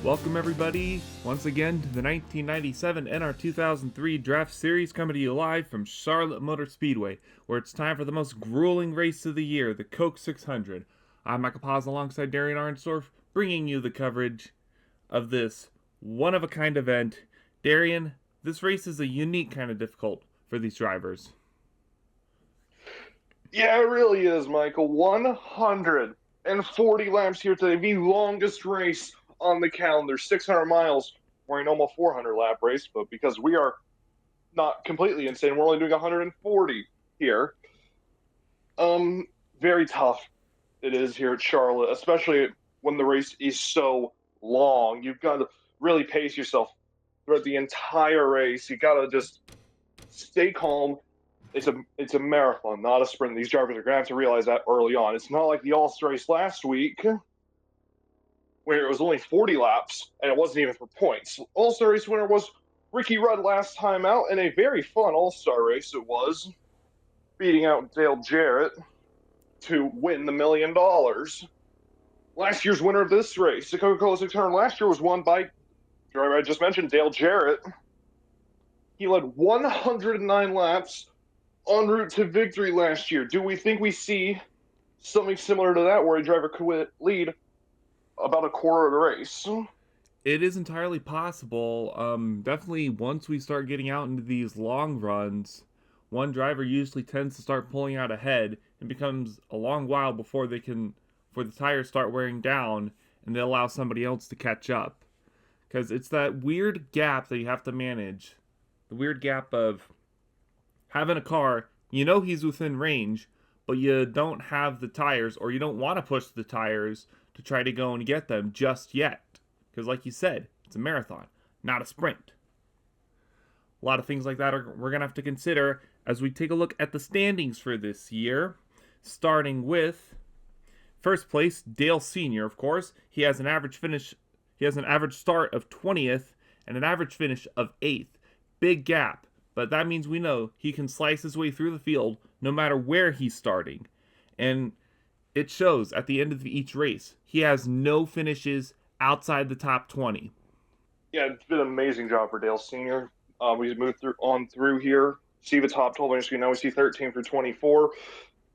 Welcome everybody once again to the 1997 NR2003 Draft Series, coming to you live from Charlotte Motor Speedway, where it's time for the most grueling race of the year, the Coke 600. I'm Michael Paz alongside Darien Arnsdorff, bringing you the coverage of this one-of-a-kind event. Darien, this race is a unique kind of difficult for these drivers. Yeah, it really is, Michael. 140 laps here today, the longest race on the calendar. 600 miles. We're a normal 400 lap race, but because we are not completely insane, we're only doing 140 here. Very tough it is here at Charlotte, especially when the race is so long. You've got to really pace yourself throughout the entire race. You got to just stay calm. It's a marathon, not a sprint. These drivers are going to have to realize that early on. It's not like the All-Star race last week, where it was only 40 laps, and it wasn't even for points. All-Star race winner was Ricky Rudd last time out, and a very fun All-Star race it was, beating out Dale Jarrett to win the $1 million. Last year's winner of this race, the Coca-Cola 600 last year, was won by the driver I just mentioned, Dale Jarrett. He led 109 laps en route to victory last year. Do we think we see something similar to that, where a driver could lead about a quarter of the race? It is entirely possible. Definitely once we start getting out into these long runs, one driver usually tends to start pulling out ahead, and becomes a long while before the tires start wearing down and they allow somebody else to catch up. Because it's that weird gap that you have to manage. The weird gap of having a car, you know he's within range, but you don't have the tires, or you don't want to push the tires to try to go and get them just yet. Because like you said, it's a marathon, not a sprint. A lot of things like that we're going to have to consider as we take a look at the standings for this year. Starting with first place, Dale Sr., of course. He has an average start of 20th and an average finish of 8th. Big gap, but that means we know he can slice his way through the field no matter where he's starting. And it shows at the end of each race. He has no finishes outside the top 20. Yeah, it's been an amazing job for Dale Sr. We've moved through here. See the top 12 on your screen. Now we see 13 through 24.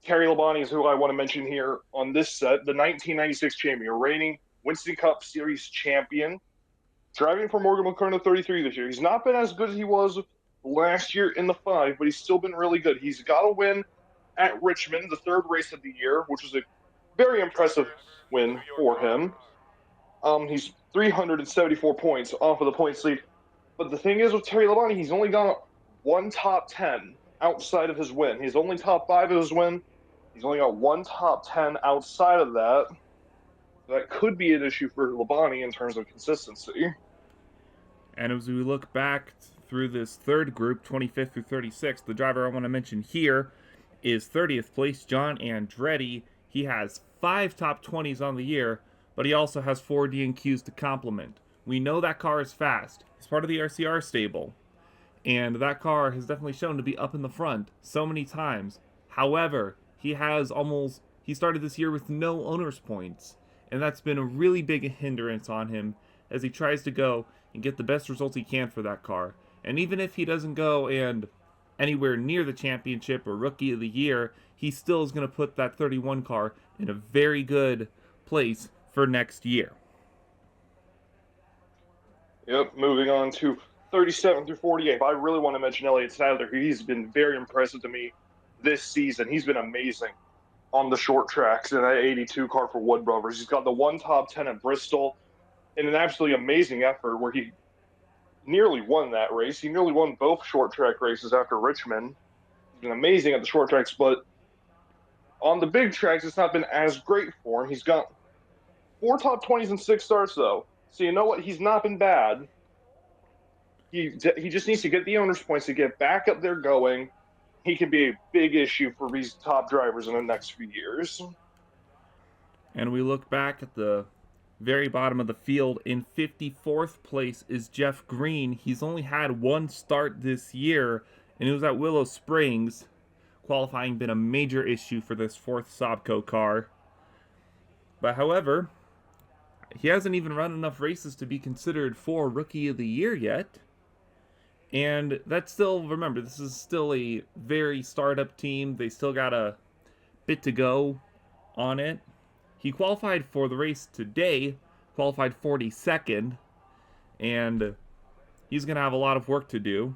Terry Labonte is who I want to mention here on this set. The 1996 champion, reigning Winston Cup Series champion. Driving for Morgan McKernan 33 this year. He's not been as good as he was last year in the 5, but he's still been really good. He's got a win at Richmond, the third race of the year, which was a very impressive win for him. He's 374 points off of the points lead. But the thing is with Terry Labonte, he's only got one top 10 outside of his win. He's only top 5 of his win. He's only got one top 10 outside of that. That could be an issue for Labonte in terms of consistency. And as we look back through this third group, 25th through 36th, the driver I want to mention here is 30th place, John Andretti. He has 5 top 20s on the year, but he also has 4 DNQs to complement. We know that car is fast. He's part of the RCR stable, and that car has definitely shown to be up in the front so many times. However, he started this year with no owner's points, and that's been a really big hindrance on him as he tries to go and get the best results he can for that car. And even if he doesn't go and anywhere near the championship or rookie of the year, he still is going to put that 31 car in a very good place for next year. Yep, moving on to 37 through 48. But I really want to mention Elliott Sadler. He's been very impressive to me this season. He's been amazing on the short tracks in that 82 car for Wood Brothers. He's got the one top 10 at Bristol in an absolutely amazing effort where he nearly won that race. He nearly won both short track races after Richmond. He's been amazing at the short tracks, but on the big tracks, it's not been as great for him. He's got 4 top 20s and 6 starts, though. So you know what? He's not been bad. He just needs to get the owner's points to get back up there going. He can be a big issue for these top drivers in the next few years. And we look back at the very bottom of the field. In 54th place is Jeff Green. He's only had 1 start this year, and it was at Willow Springs. Qualifying been a major issue for this 4th Sobco car. But however, He hasn't even run enough races to be considered for Rookie of the Year yet. And that's still, remember, this is still a very startup team. They still got a bit to go on it. He qualified for the race today, qualified 42nd, and he's going to have a lot of work to do.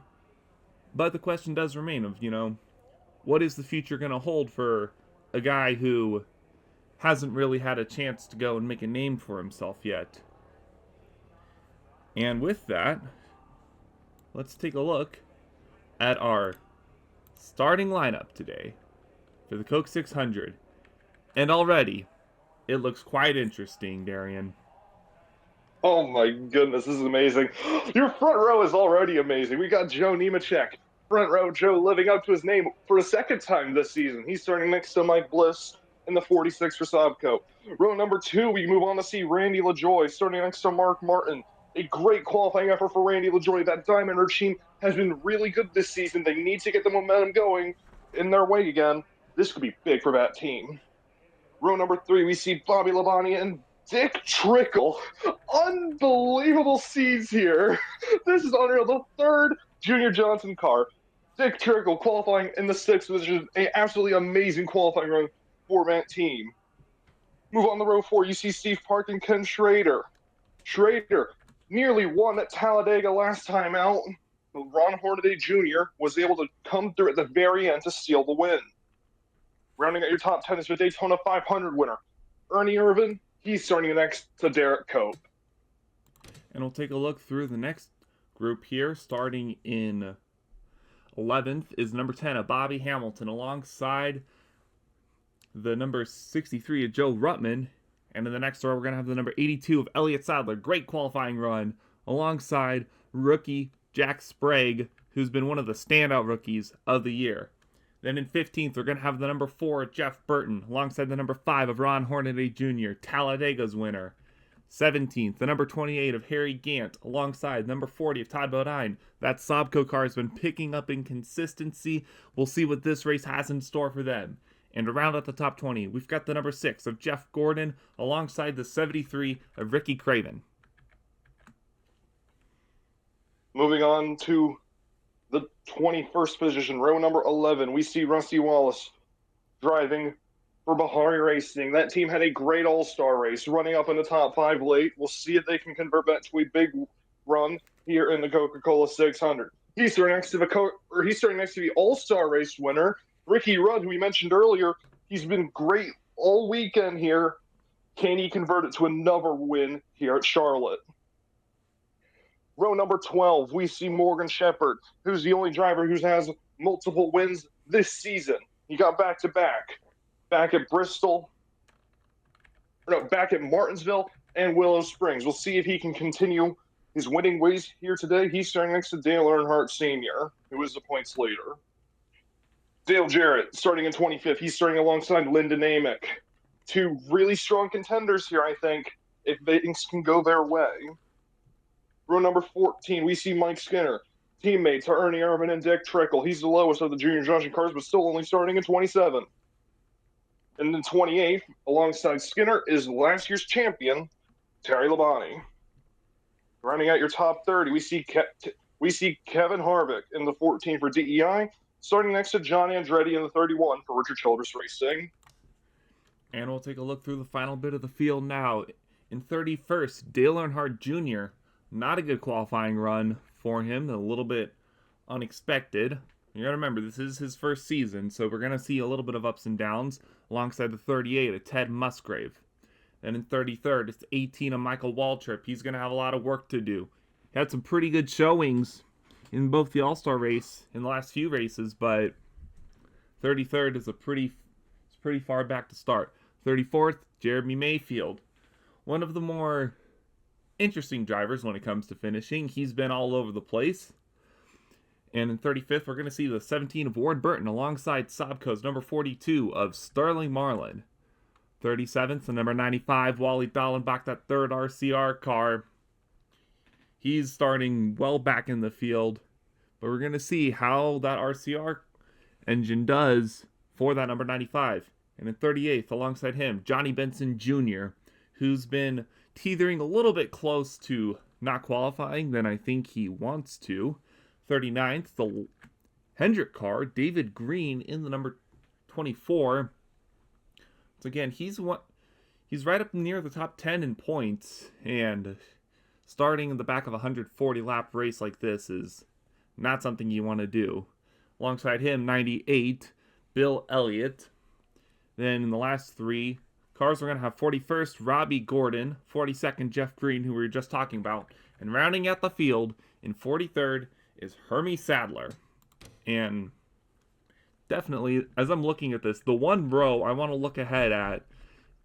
But the question does remain of, what is the future going to hold for a guy who hasn't really had a chance to go and make a name for himself yet? And with that, let's take a look at our starting lineup today for the Coke 600. And already, it looks quite interesting, Darien. Oh my goodness, this is amazing. Your front row is already amazing. We got Joe Nemechek. Front row Joe living up to his name for a second time this season. He's starting next to Mike Bliss in the 46 for Sobco. Row number 2, we move on to see Randy LaJoy starting next to Mark Martin. A great qualifying effort for Randy LaJoy. That Diamond Ridge has been really good this season. They need to get the momentum going in their way again. This could be big for that team. Row number 3, we see Bobby Labonte and Dick Trickle. Unbelievable scenes here. This is unreal. The third Junior Johnson car. Dick Trickle qualifying in the 6th position. An absolutely amazing qualifying run for that team. Move on to row 4. You see Steve Park and Ken Schrader. Schrader nearly won at Talladega last time out. Ron Hornaday Jr. was able to come through at the very end to steal the win. Rounding out your top 10 is the Daytona 500 winner, Ernie Irvin. He's starting next to Derek Cope. And we'll take a look through the next group here. Starting in 11th is number 10 of Bobby Hamilton, alongside the number 63 of Joe Ruttman. And in the next row, we're going to have the number 82 of Elliott Sadler. Great qualifying run, alongside rookie Jack Sprague, who's been one of the standout rookies of the year. Then in 15th, we're going to have the number 4 of Jeff Burton, alongside the number 5 of Ron Hornaday Jr., Talladega's winner. 17th, the number 28 of Harry Gant, alongside number 40 of Todd Bodine. That Sobco car has been picking up in consistency. We'll see what this race has in store for them. And around at the top 20, we've got the number 6 of Jeff Gordon, alongside the 73 of Ricky Craven. Moving on to the 21st position, row number 11, we see Rusty Wallace driving for Bahari Racing. That team had a great all-star race, running up in the top 5 late. We'll see if they can convert that to a big run here in the Coca-Cola 600. He's starting next to the all-star race winner, Ricky Rudd, who we mentioned earlier. He's been great all weekend here. Can he convert it to another win here at Charlotte? Row number 12, we see Morgan Shepherd, who's the only driver who has multiple wins this season. He got back-to-back. Back at Martinsville and Willow Springs. We'll see if he can continue his winning ways here today. He's starting next to Dale Earnhardt Sr., who is the points leader. Dale Jarrett starting in 25th. He's starting alongside Lyndon Amick. 2 really strong contenders here, I think, if things can go their way. Row number 14, we see Mike Skinner. Teammates are Ernie Irvin and Dick Trickle. He's the lowest of the Junior Johnson cars, but still only starting in 27th. And then 28th, alongside Skinner, is last year's champion, Terry Labonte. Rounding out your top 30, we see Kevin Harvick in the 14 for DEI, starting next to John Andretti in the 31 for Richard Childress Racing. And we'll take a look through the final bit of the field now. In 31st, Dale Earnhardt Jr., not a good qualifying run for him, a little bit unexpected. You gotta remember, this is his first season, so we're gonna see a little bit of ups and downs, alongside the 38 of Ted Musgrave. Then in 33rd, it's 18 of Michael Waltrip. He's gonna have a lot of work to do. He had some pretty good showings in both the All-Star race in the last few races, but 33rd is pretty far back to start. 34th, Jeremy Mayfield. One of the more interesting drivers when it comes to finishing. He's been all over the place. And in 35th, we're going to see the 17 of Ward Burton alongside Sobco's number 42 of Sterling Marlin. 37th, the number 95, Wally Dallenbach, that third RCR car. He's starting well back in the field. But we're going to see how that RCR engine does for that number 95. And in 38th, alongside him, Johnny Benson Jr., who's been teetering a little bit close to not qualifying than I think he wants to. 39th, the Hendrick car, David Green in the number 24. So again, he's right up near the top 10 in points, and starting in the back of a 140 lap race like this is not something you want to do. Alongside him, 98, Bill Elliott. Then in the last three cars, we're going to have 41st, Robbie Gordon, 42nd, Jeff Green, who we were just talking about, and rounding out the field in 43rd is Hermie Sadler. And definitely, as I'm looking at this, the one row I want to look ahead at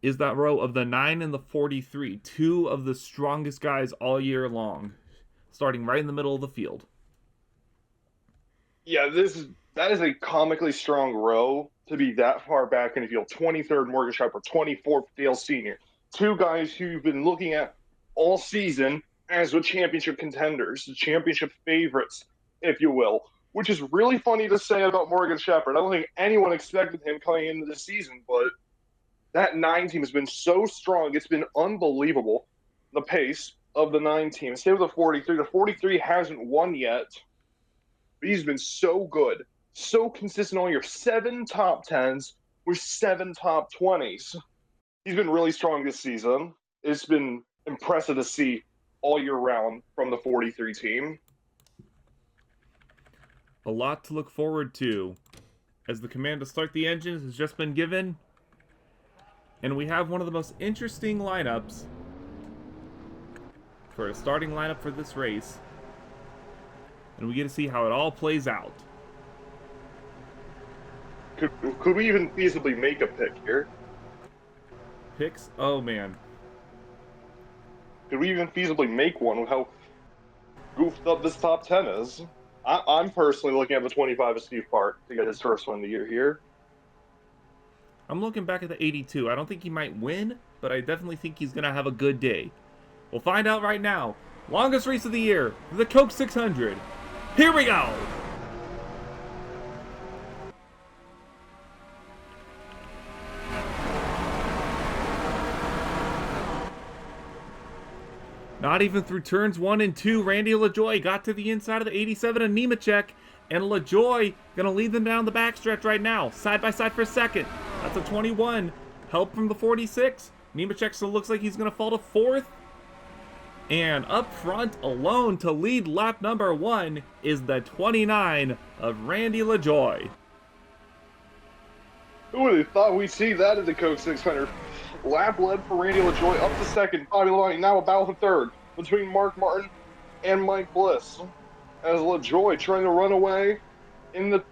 is that row of the 9 and the 43, two of the strongest guys all year long, starting right in the middle of the field. Yeah, that is a comically strong row to be that far back in the field. 23rd, Morgan Shepherd, 24th, Dale Sr. Two guys who you've been looking at all season as the championship contenders, the championship favorites, if you will, which is really funny to say about Morgan Shepherd. I don't think anyone expected him coming into the season, but that 9 team has been so strong. It's been unbelievable, the pace of the 9 team. Same with the 43. The 43 hasn't won yet, but he's been so good, so consistent all year. 7 top 10s with 7 top 20s. He's been really strong this season. It's been impressive to see all year round from the 43 team. A lot to look forward to, as the command to start the engines has just been given, and we have one of the most interesting lineups for a starting lineup for this race, and we get to see how it all plays out. Could we even feasibly make a pick here? Picks? Oh man. Could we even feasibly make one with how goofed up this top 10 is? I'm personally looking at the 25 of Steve Park to get his first win of the year here. I'm looking back at the 82. I don't think he might win, but I definitely think he's going to have a good day. We'll find out right now. Longest race of the year, the Coke 600. Here we go! Not even through turns 1 and 2, Randy LaJoie got to the inside of the 87 of Nemechek, and LaJoie gonna lead them down the backstretch right now, side by side for second. That's a 21. Help from the 46. Nemechek still looks like he's gonna fall to 4th. And up front, alone to lead lap number 1, is the 29 of Randy LaJoie. Who would have thought we'd see that in the Coke 600? Lap led for Randy LaJoie up to second. Bobby Labonte now about the third between Mark Martin and Mike Bliss. As LaJoie trying to run away in the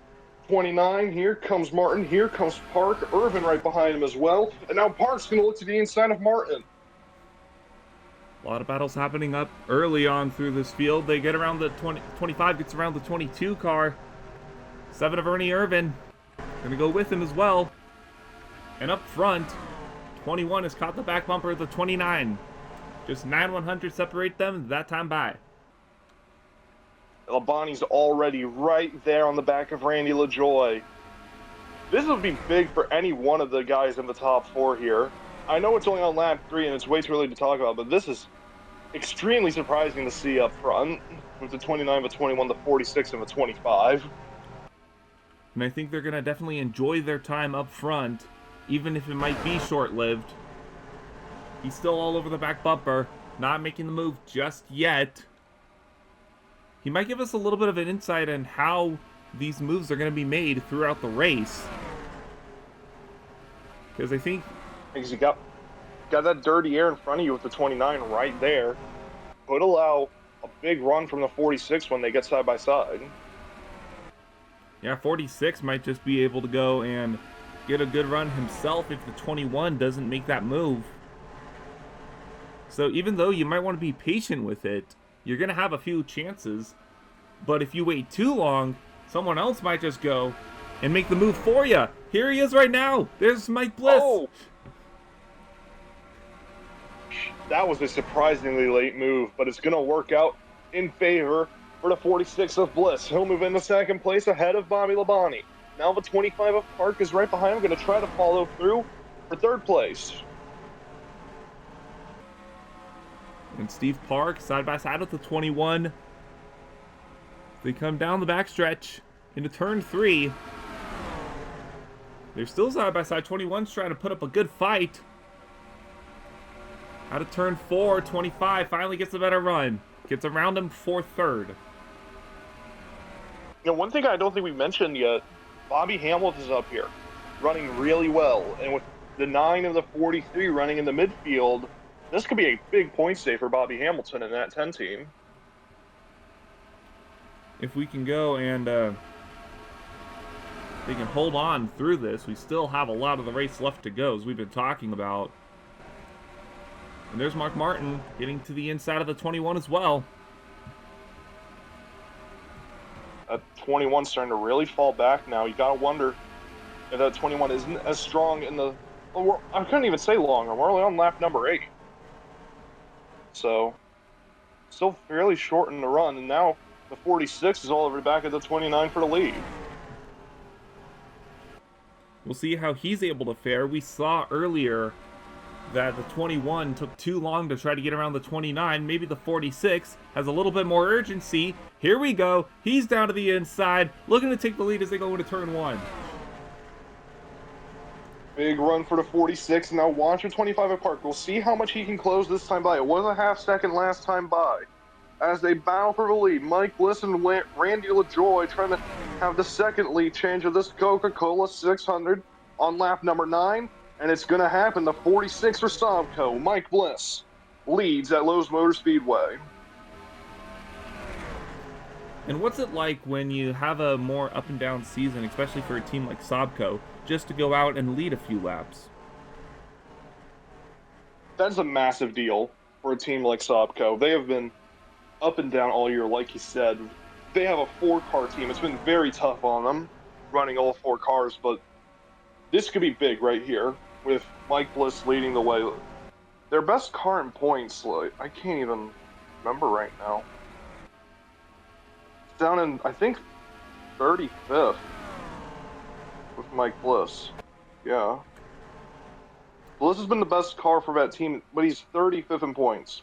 29. Here comes Martin. Here comes Park. Irvin right behind him as well. And now Park's going to look to the inside of Martin. A lot of battles happening up early on through this field. They get around the 25, gets around the 22 car. 7 of Ernie Irvin. Going to go with him as well. And up front, 21 has caught the back bumper of the 29. Just 9/100 separate them that time by. Labonte's already right there on the back of Randy LaJoie. This would be big for any one of the guys in the top 4 here. I know it's only on lap 3 and it's way too early to talk about, but this is extremely surprising to see up front with the 29, the 21, the 46, and the 25. And I think they're going to definitely enjoy their time up front, even if it might be short-lived. He's still all over the back bumper, not making the move just yet. He might give us a little bit of an insight on how these moves are going to be made throughout the race. Because I think you got that dirty air in front of you with the 29 right there. Could allow a big run from the 46 when they get side by side. Yeah, 46 might just be able to go and get a good run himself if the 21 doesn't make that move. So even though you might want to be patient with it, you're going to have a few chances. But if you wait too long, someone else might just go and make the move for you. Here he is right now. There's Mike Bliss. Oh. That was a surprisingly late move, but it's going to work out in favor for the 46 of Bliss. He'll move into second place ahead of Bobby Labonte. Now the 25 of Park is right behind him, going to try to follow through for third place. And Steve Park side by side with the 21. They come down the backstretch into turn 3. They're still side by side. 21's trying to put up a good fight. Out of turn 4, 25 finally gets a better run. Gets around him for third. You know, one thing I don't think we mentioned yet, Bobby Hamilton is up here, running really well. And with the 9 of the 43 running in the midfield, this could be a big point save for Bobby Hamilton in that 10 team. If we can go and they can hold on through this, we still have a lot of the race left to go, as we've been talking about. And there's Mark Martin getting to the inside of the 21 as well. That 21 starting to really fall back now. You gotta wonder if that 21 isn't as strong in the... Well, I couldn't even say longer. We're only on lap number 8. So, still fairly short in the run. And now the 46 is all over back at the 29 for the lead. We'll see how he's able to fare. We saw earlier that the 21 took too long to try to get around the 29. Maybe the 46 has a little bit more urgency. Here we go. He's down to the inside, looking to take the lead as they go into turn 1. Big run for the 46. Now watch the 25 at Park. We'll see how much he can close this time by. It was a half second last time by. As they battle for the lead, Mike Bliss and Randy LaJoy trying to have the second lead change of this Coca-Cola 600 on lap number 9. And it's going to happen. The 46 for Savco, Mike Bliss, leads at Lowe's Motor Speedway. And what's it like when you have a more up and down season, especially for a team like Sabco, just to go out and lead a few laps? That's a massive deal for a team like Sabco. They have been up and down all year, like you said. They have a 4-car team. It's been very tough on them, running all 4 cars, but this could be big right here, with Mike Bliss leading the way. Their best car in points, like, I can't even remember right now. It's down in, I think, 35th with Mike Bliss. Yeah. Bliss has been the best car for that team, but he's 35th in points.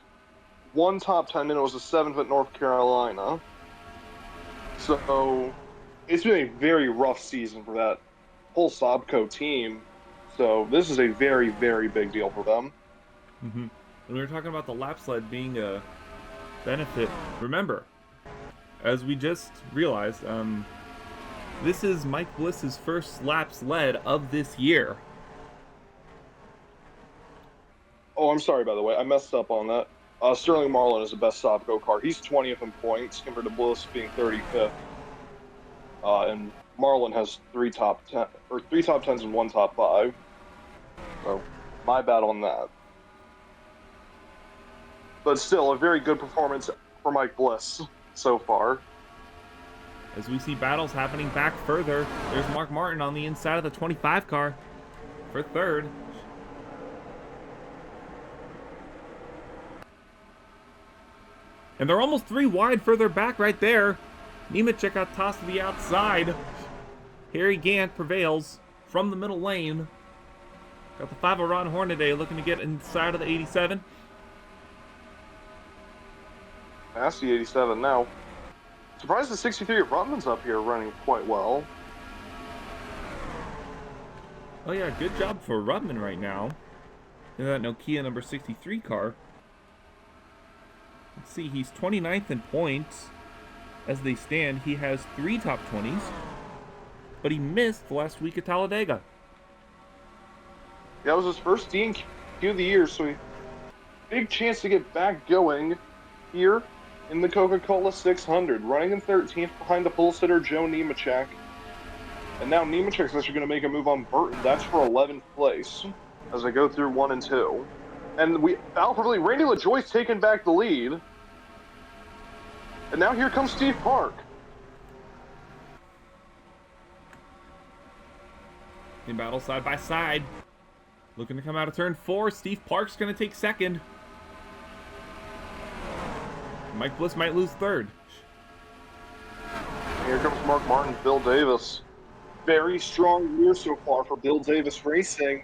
1 top 10, and it was the 7th at North Carolina. So, it's been a very rough season for that whole Sabco team. So, this is a very, very big deal for them. Mm-hmm. When we were talking about the lap sled being a benefit, remember, as we just realized, this is Mike Bliss's first lap sled of this year. Oh, I'm sorry, by the way. I messed up on that. Sterling Marlin is the best Sabco car. He's 20th in points, compared to Bliss being 35th. And Marlin has 3 top 10s and 1 top 5. So, my bad on that. But still, a very good performance for Mike Bliss so far. As we see battles happening back further, there's Mark Martin on the inside of the 25 car for third. And they're almost 3 wide further back right there. Nemechek got tossed to the outside. Harry Gant prevails from the middle lane. Got the 5 of Ron Hornaday looking to get inside of the 87. Past the 87 now. Surprised the 63 of Rutman's up here running quite well. Oh yeah, good job for Rutman right now. In that Nokia number 63 car. Let's see, he's 29th in points. As they stand, he has 3 top 20s. But he missed the last week at Talladega. That was his first DNQ of the year, so big chance to get back going here in the Coca-Cola 600. Running in 13th behind the pole sitter Joe Nemechek. And now Nemechek's actually going to make a move on Burton. That's for 11th place as they go through 1 and 2. And Randy LaJoy's taking back the lead. And now here comes Steve Park. In battle side by side. Looking to come out of turn 4. Steve Park's going to take second. Mike Bliss might lose third. Here comes Mark Martin, Bill Davis. Very strong year so far for Bill Davis Racing.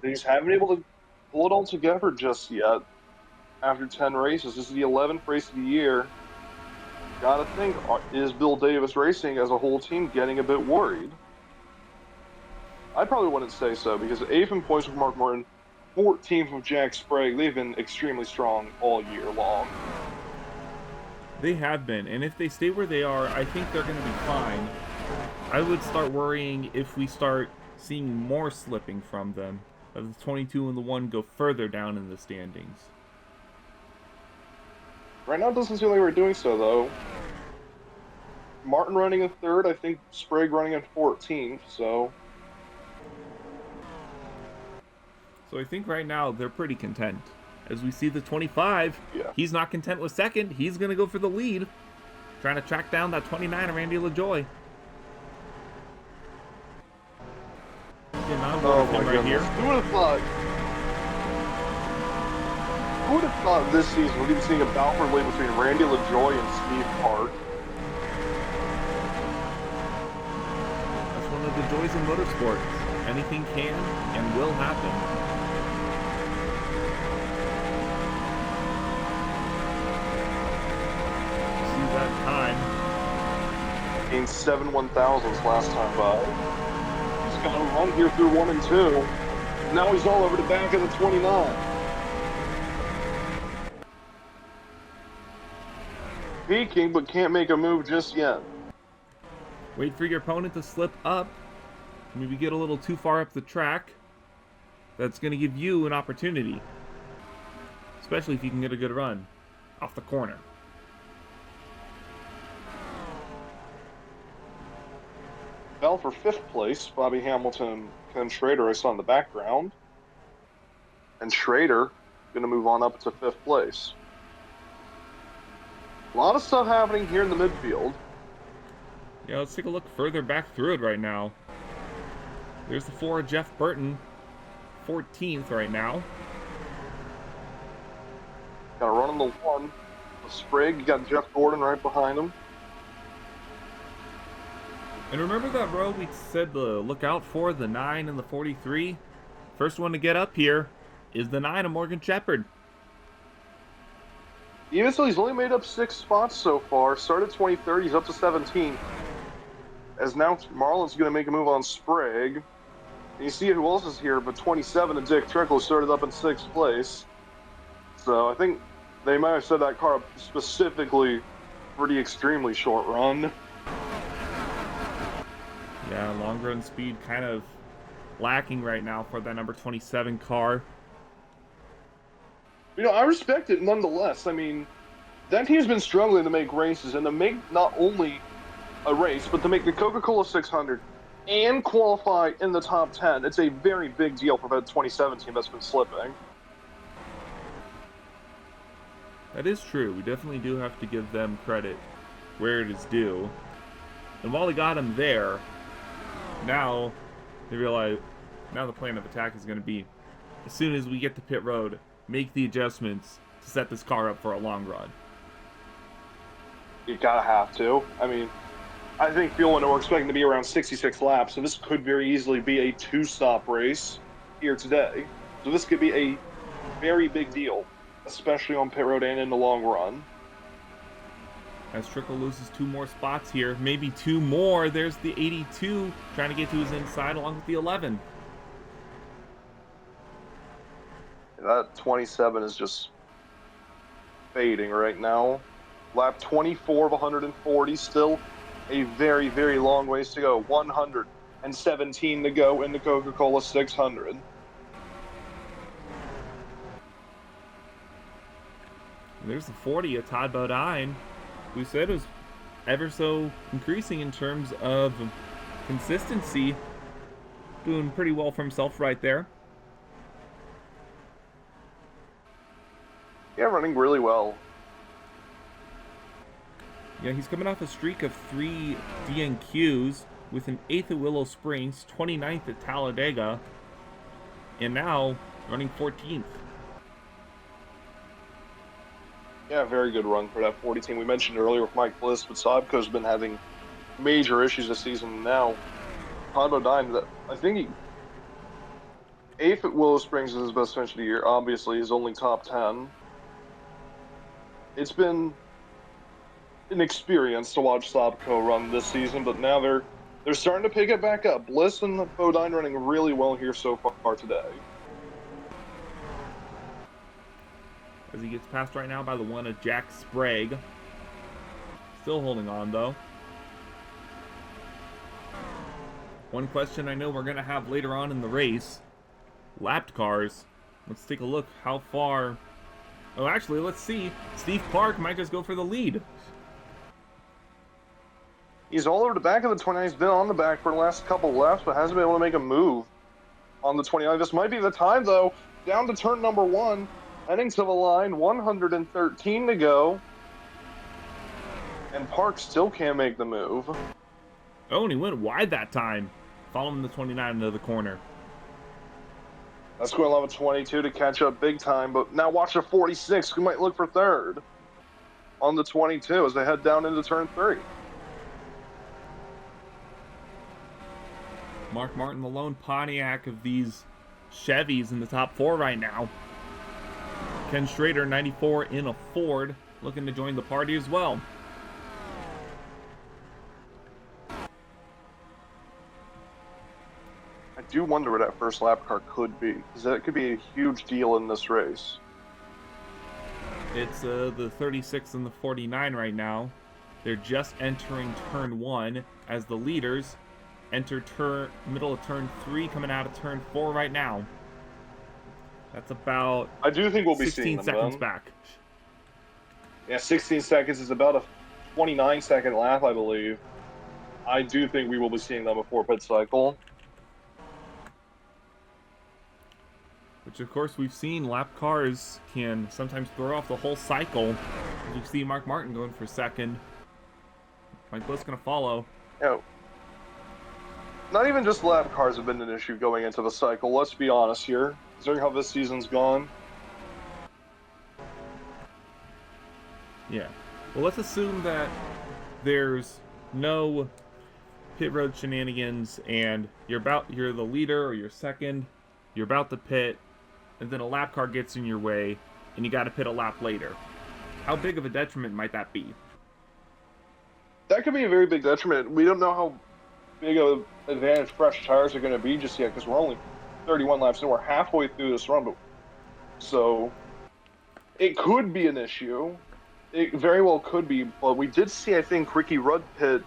They just haven't been able to pull it all together just yet. after 10 races. This is the 11th race of the year. Gotta think, is Bill Davis Racing as a whole team getting a bit worried? I probably wouldn't say so, because 8th in points with Mark Martin, 14th with Jack Sprague. They've been extremely strong all year long. They have been, and if they stay where they are, I think they're going to be fine. I would start worrying if we start seeing more slipping from them. The 22 and the 1 go further down in the standings. Right now, it doesn't seem like we're doing so, though. Martin running in 3rd, I think Sprague running in 14th, so... So I think right now they're pretty content. As we see the 25, He's not content with 2nd. He's going to go for the lead. Trying to track down that 29, Randy LaJoy. Oh my goodness. Here. Who would have thought? Who would have thought this season we'd be seeing a battle for lead between Randy LaJoy and Steve Park? That's one of the joys of motorsports. Anything can and will happen. See that time. Gained 7 1,000s last time by. He's got a run here through 1 and 2. Now he's all over the back of the 29. Peaking, but can't make a move just yet. Wait for your opponent to slip up. Maybe get a little too far up the track. That's going to give you an opportunity. Especially if you can get a good run off the corner. Fell for 5th place. Bobby Hamilton, Ken Schrader, I saw in the background. And Schrader going to move on up to 5th place. A lot of stuff happening here in the midfield. Yeah, let's take a look further back through it right now. There's the 4, Jeff Burton, 14th right now. Got to run on the 1. The Sprague, you got Jeff Gordon right behind him. And remember that row we said to look out for, the 9 and the 43? First one to get up here is the 9 of Morgan Shepherd. Even so, he's only made up 6 spots so far. Started 23rd, he's up to 17th. As now Marlon's going to make a move on Sprague. And you see who else is here, but 27 and Dick Trickle started up in 6th place. So I think they might have set that car up specifically for the extremely short run. Yeah, long run speed kind of lacking right now for that number 27 car. You know, I respect it nonetheless. I mean, that team's been struggling to make races, and to make not only a race, but to make the Coca-Cola 600 and qualify in the top 10. It's a very big deal for that 2017 that's been slipping. That is true. We definitely do have to give them credit where it is due. And while they got him there, now they realize, now the plan of attack is going to be, as soon as we get to pit road, make the adjustments to set this car up for a long run. You gotta have to. I mean, I think fuel and we're expecting to be around 66 laps, so this could very easily be a 2-stop race here today. So this could be a very big deal, especially on pit road and in the long run. As Trickle loses 2 more spots here, maybe 2 more. There's the 82 trying to get to his inside along with the 11. That 27 is just fading right now. Lap 24 of 140, still a very, very long ways to go. 117 to go in the Coca-Cola 600. There's the 40 of Todd Bodine, who said was ever so increasing in terms of consistency. Doing pretty well for himself right there. Yeah, running really well. Yeah, he's coming off a streak of 3 DNQs with an 8th at Willow Springs, 29th at Talladega, and now running 14th. Yeah, very good run for that 40 team. We mentioned earlier with Mike Bliss, but Sobko's been having major issues this season now. Todd Bodine, I think 8th at Willow Springs is his best finish of the year. Obviously, he's only top 10. it's been an experience to watch Sobco run this season, but now they're starting to pick it back up. Bliss and Bodine running really well here so far today. As he gets passed right now by the one of Jack Sprague. Still holding on, though. One question I know we're going to have later on in the race. Lapped cars. Let's take a look how far... Oh, actually, let's see. Steve Clark might just go for the lead. He's all over the back of the 29. He's been on the back for the last couple laps, but hasn't been able to make a move on the 29. This might be the time, though. Down to turn number 1. Heading to the line. 113 to go. And Park still can't make the move. Oh, and he went wide that time. Following the 29 into the corner. That's going to allow a 22 to catch up big time, but now watch a 46 who might look for third on the 22 as they head down into turn 3. Mark Martin, the lone Pontiac of these Chevys in the top 4 right now. Ken Schrader, 94 in a Ford, looking to join the party as well. I do wonder what that first lap car could be, because that could be a huge deal in this race. It's the 36 and the 49 right now. They're just entering turn 1 as the leaders enter middle of turn 3, coming out of turn 4 right now. That's about I do think we'll be 16 seeing them seconds then. back. Yeah, 16 seconds is about a 29-second lap, I believe. I do think we will be seeing them before pit cycle. Which, of course, we've seen lap cars can sometimes throw off the whole cycle. As you see Mark Martin going for second. Mike Bliss going to follow. You know, not even just lap cars have been an issue going into the cycle. Let's be honest here. Considering how this season's gone. Yeah. Well, let's assume that there's no pit road shenanigans and you're the leader or you're second, you're about to pit, and then a lap car gets in your way and you got to pit a lap later. How big of a detriment might that be? That could be a very big detriment. We don't know how big of an advantage fresh tires are going to be just yet because we're only 31 laps in. We're halfway through this run, so it could be an issue. It very well could be, but we did see, I think, Ricky Rudd pit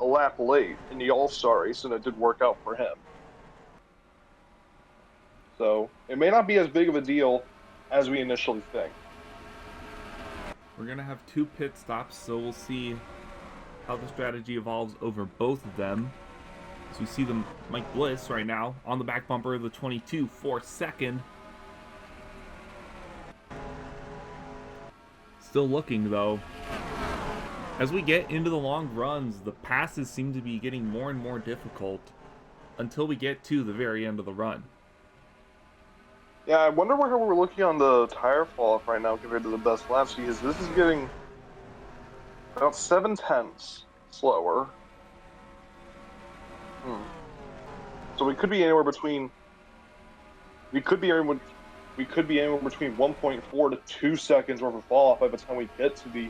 a lap late in the All-Star race, and it did work out for him. So it may not be as big of a deal as we initially think. We're going to have 2 pit stops, so we'll see how the strategy evolves over both of them. As we see them, Mike Bliss right now on the back bumper of the 22 for second. Still looking though. As we get into the long runs, the passes seem to be getting more and more difficult until we get to the very end of the run. Yeah, I wonder where we're looking on the tire fall off right now compared to the best laps, because this is getting about 7/10 slower. So we could be anywhere between 1.4 to 2 seconds worth of fall off by the time we get to the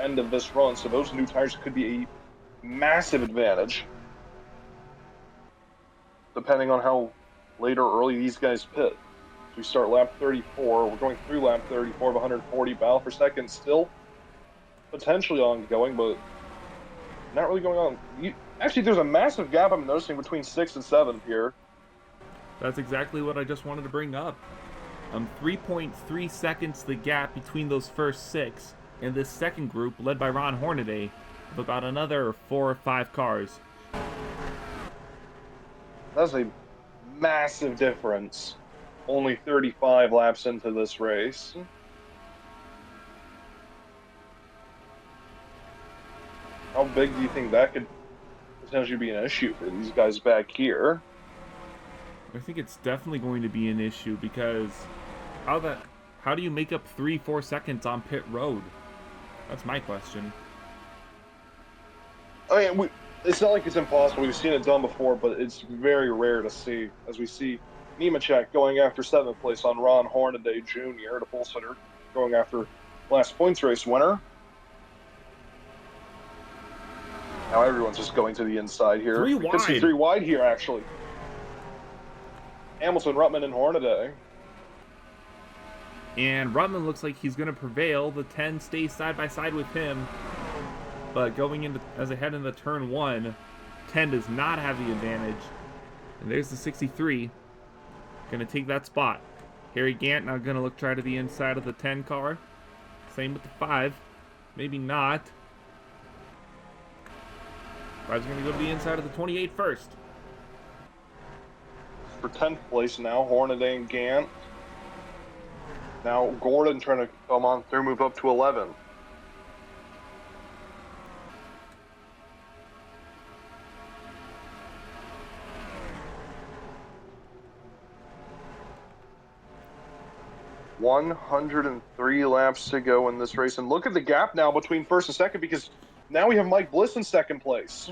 end of this run. So those new tires could be a massive advantage, depending on how late or early these guys pit. So we start lap 34. We're going through lap 34 of 140 mile per second, still potentially ongoing, but not really going on. Actually, there's a massive gap I'm noticing between 6 and 7 here. That's exactly what I just wanted to bring up. 3.3 seconds the gap between those first 6 and this second group led by Ron Hornaday of about another 4 or 5 cars. That's a massive difference. Only 35 laps into this race. How big do you think that could potentially be an issue for these guys back here? I think it's definitely going to be an issue because how do you make up 3-4 seconds on pit road? That's my question. I mean, it's not like it's impossible. We've seen it done before, but it's very rare to see. As we see Nemechek going after 7th place on Ron Hornaday Jr., the pole sitter, going after last points race winner. Now everyone's just going to the inside here. Three You can see wide. 3 wide here, actually. Hamilton, Ruttman, and Hornaday. And Ruttman looks like he's going to prevail. The 10 stays side by side with him. But going into as ahead in the turn 1, 10 does not have the advantage. And there's the 63. Going to take that spot. Harry Gant now going to look try to the inside of the 10 car. Same with the 5. Maybe not. 5's going to go to the inside of the 28 first. For 10th place now, Hornaday and Gant. Now Gordon trying to come on through, move up to 11. $103 laps to go in this race, and look at the gap now between first and second, because now we have Mike Bliss in second place.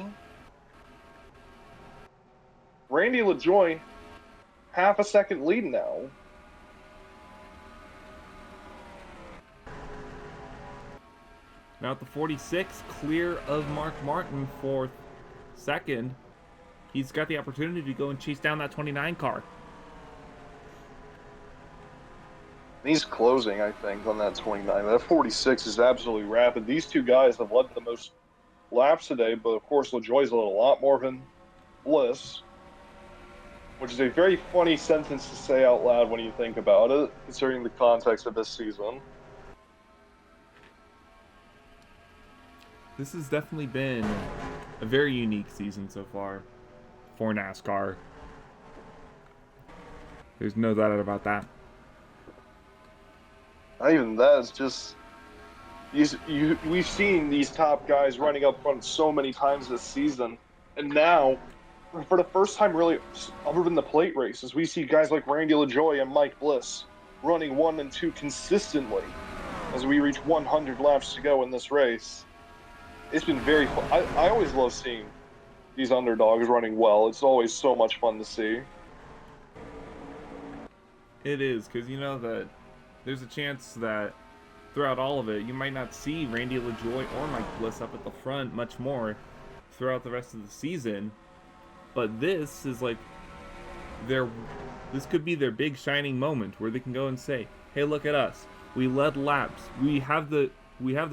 Randy LaJoy, half a second lead now. Now at the 46, clear of Mark Martin for second. He's got the opportunity to go and chase down that 29 car. He's closing, I think, on that 29. That 46 is absolutely rapid. These two guys have led the most laps today, but of course LaJoy's a lot more than Bliss, which is a very funny sentence to say out loud when you think about it, considering the context of this season. This has definitely been a very unique season so far for NASCAR. There's no doubt about that. Not even that, it's just we've seen these top guys running up front so many times this season, and now, for the first time really, other than the plate races, we see guys like Randy LaJoy and Mike Bliss running 1 and 2 consistently as we reach 100 laps to go in this race. It's been very fun. I always love seeing these underdogs running well. It's always so much fun to see. It is, because you know that there's a chance that throughout all of it, you might not see Randy LaJoy or Mike Bliss up at the front much more throughout the rest of the season. But this is like this could be their big shining moment where they can go and say, "Hey, look at us. We led laps. We have the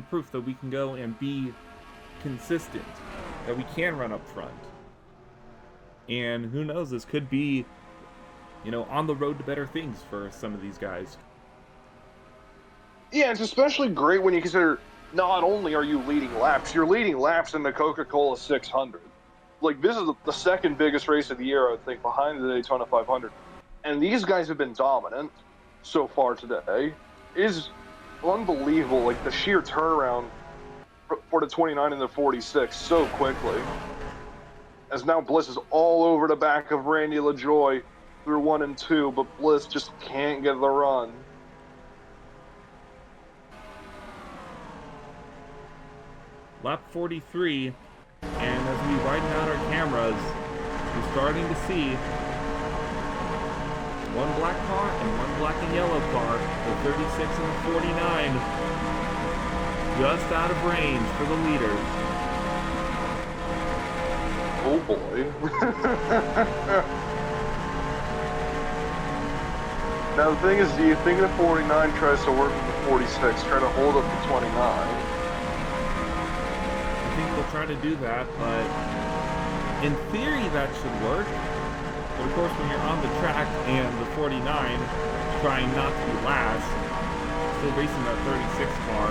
proof that we can go and be consistent, that we can run up front." And who knows, this could be, you know, on the road to better things for some of these guys. Yeah, it's especially great when you consider not only are you leading laps, you're leading laps in the Coca-Cola 600. Like, this is the second biggest race of the year, I think, behind the Daytona 500. And these guys have been dominant so far today. It is unbelievable, like, the sheer turnaround for the 29 and the 46 so quickly. As now Bliss is all over the back of Randy LaJoy through 1 and 2, but Bliss just can't get the run. Lap 43, and as we widen out our cameras, we're starting to see one black car and one black and yellow car, the 36 and the 49, just out of range for the leaders. Oh boy. Now the thing is, do you think the 49 tries to work with the 46, try to hold up the 29? I think they'll try to do that, but in theory that should work. But of course, when you're on the track and the 49 trying not to be last, still racing that 36 car,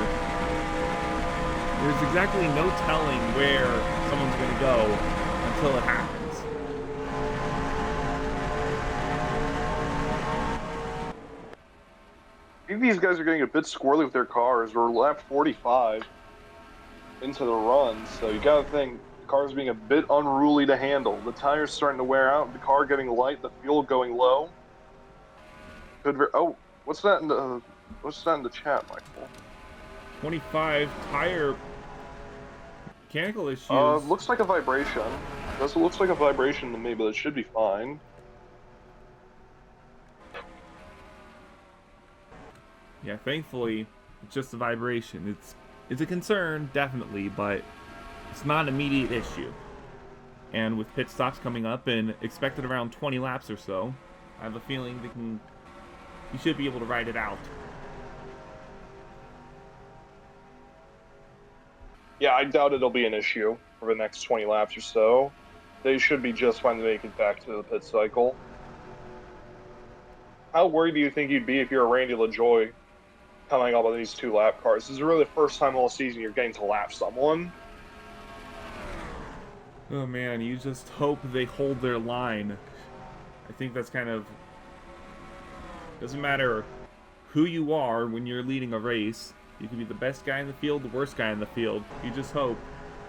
there's exactly no telling where someone's going to go until it happens. I think these guys are getting a bit squirrely with their cars. We're lap 45 into the run, so you gotta think the car's being a bit unruly to handle. The tires starting to wear out, the car getting light, the fuel going low. Oh, what's that in the chat, Michael? 25 tire mechanical issues. Looks like a vibration. Looks like a vibration to me, but it should be fine. Yeah, thankfully, It's just a vibration. It's a concern, definitely, but it's not an immediate issue. And with pit stops coming up and expected around 20 laps or so, I have a feeling you should be able to ride it out. Yeah, I doubt it'll be an issue for the next 20 laps or so. They should be just fine to make it back to the pit cycle. How worried do you think you'd be if you're a Randy LaJoy coming up on these 2 lap cars? This is really the first time all season you're getting to lap someone. Oh man, you just hope they hold their line. I think that's kind of... Doesn't matter who you are when you're leading a race. You can be the best guy in the field, the worst guy in the field. You just hope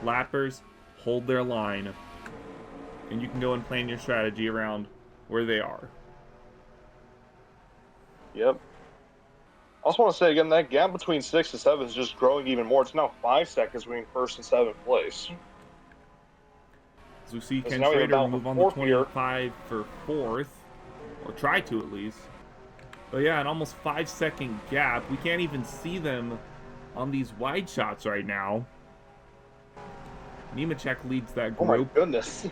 lappers hold their line. And you can go and plan your strategy around where they are. Yep. I also want to say again, that gap between 6 and 7 is just growing even more. It's now 5 seconds between 1st and 7th place. As we see Ken now we have Schrader about move on fourth to here. 25 for 4th. Or try to at least. But yeah, an almost 5-second gap. We can't even see them on these wide shots right now. Nemechek leads that group. Oh my goodness.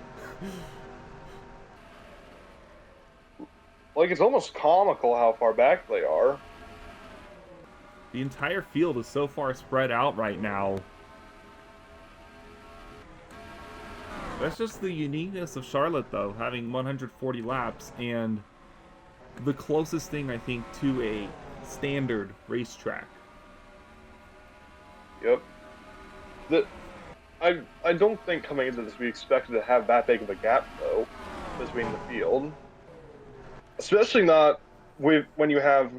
Like, it's almost comical how far back they are. The entire field is so far spread out right now. That's just the uniqueness of Charlotte, though, having 140 laps, and the closest thing, I think, to a standard racetrack. Yep. I don't think coming into this we expected to have that big of a gap, though, between the field. Especially not when you have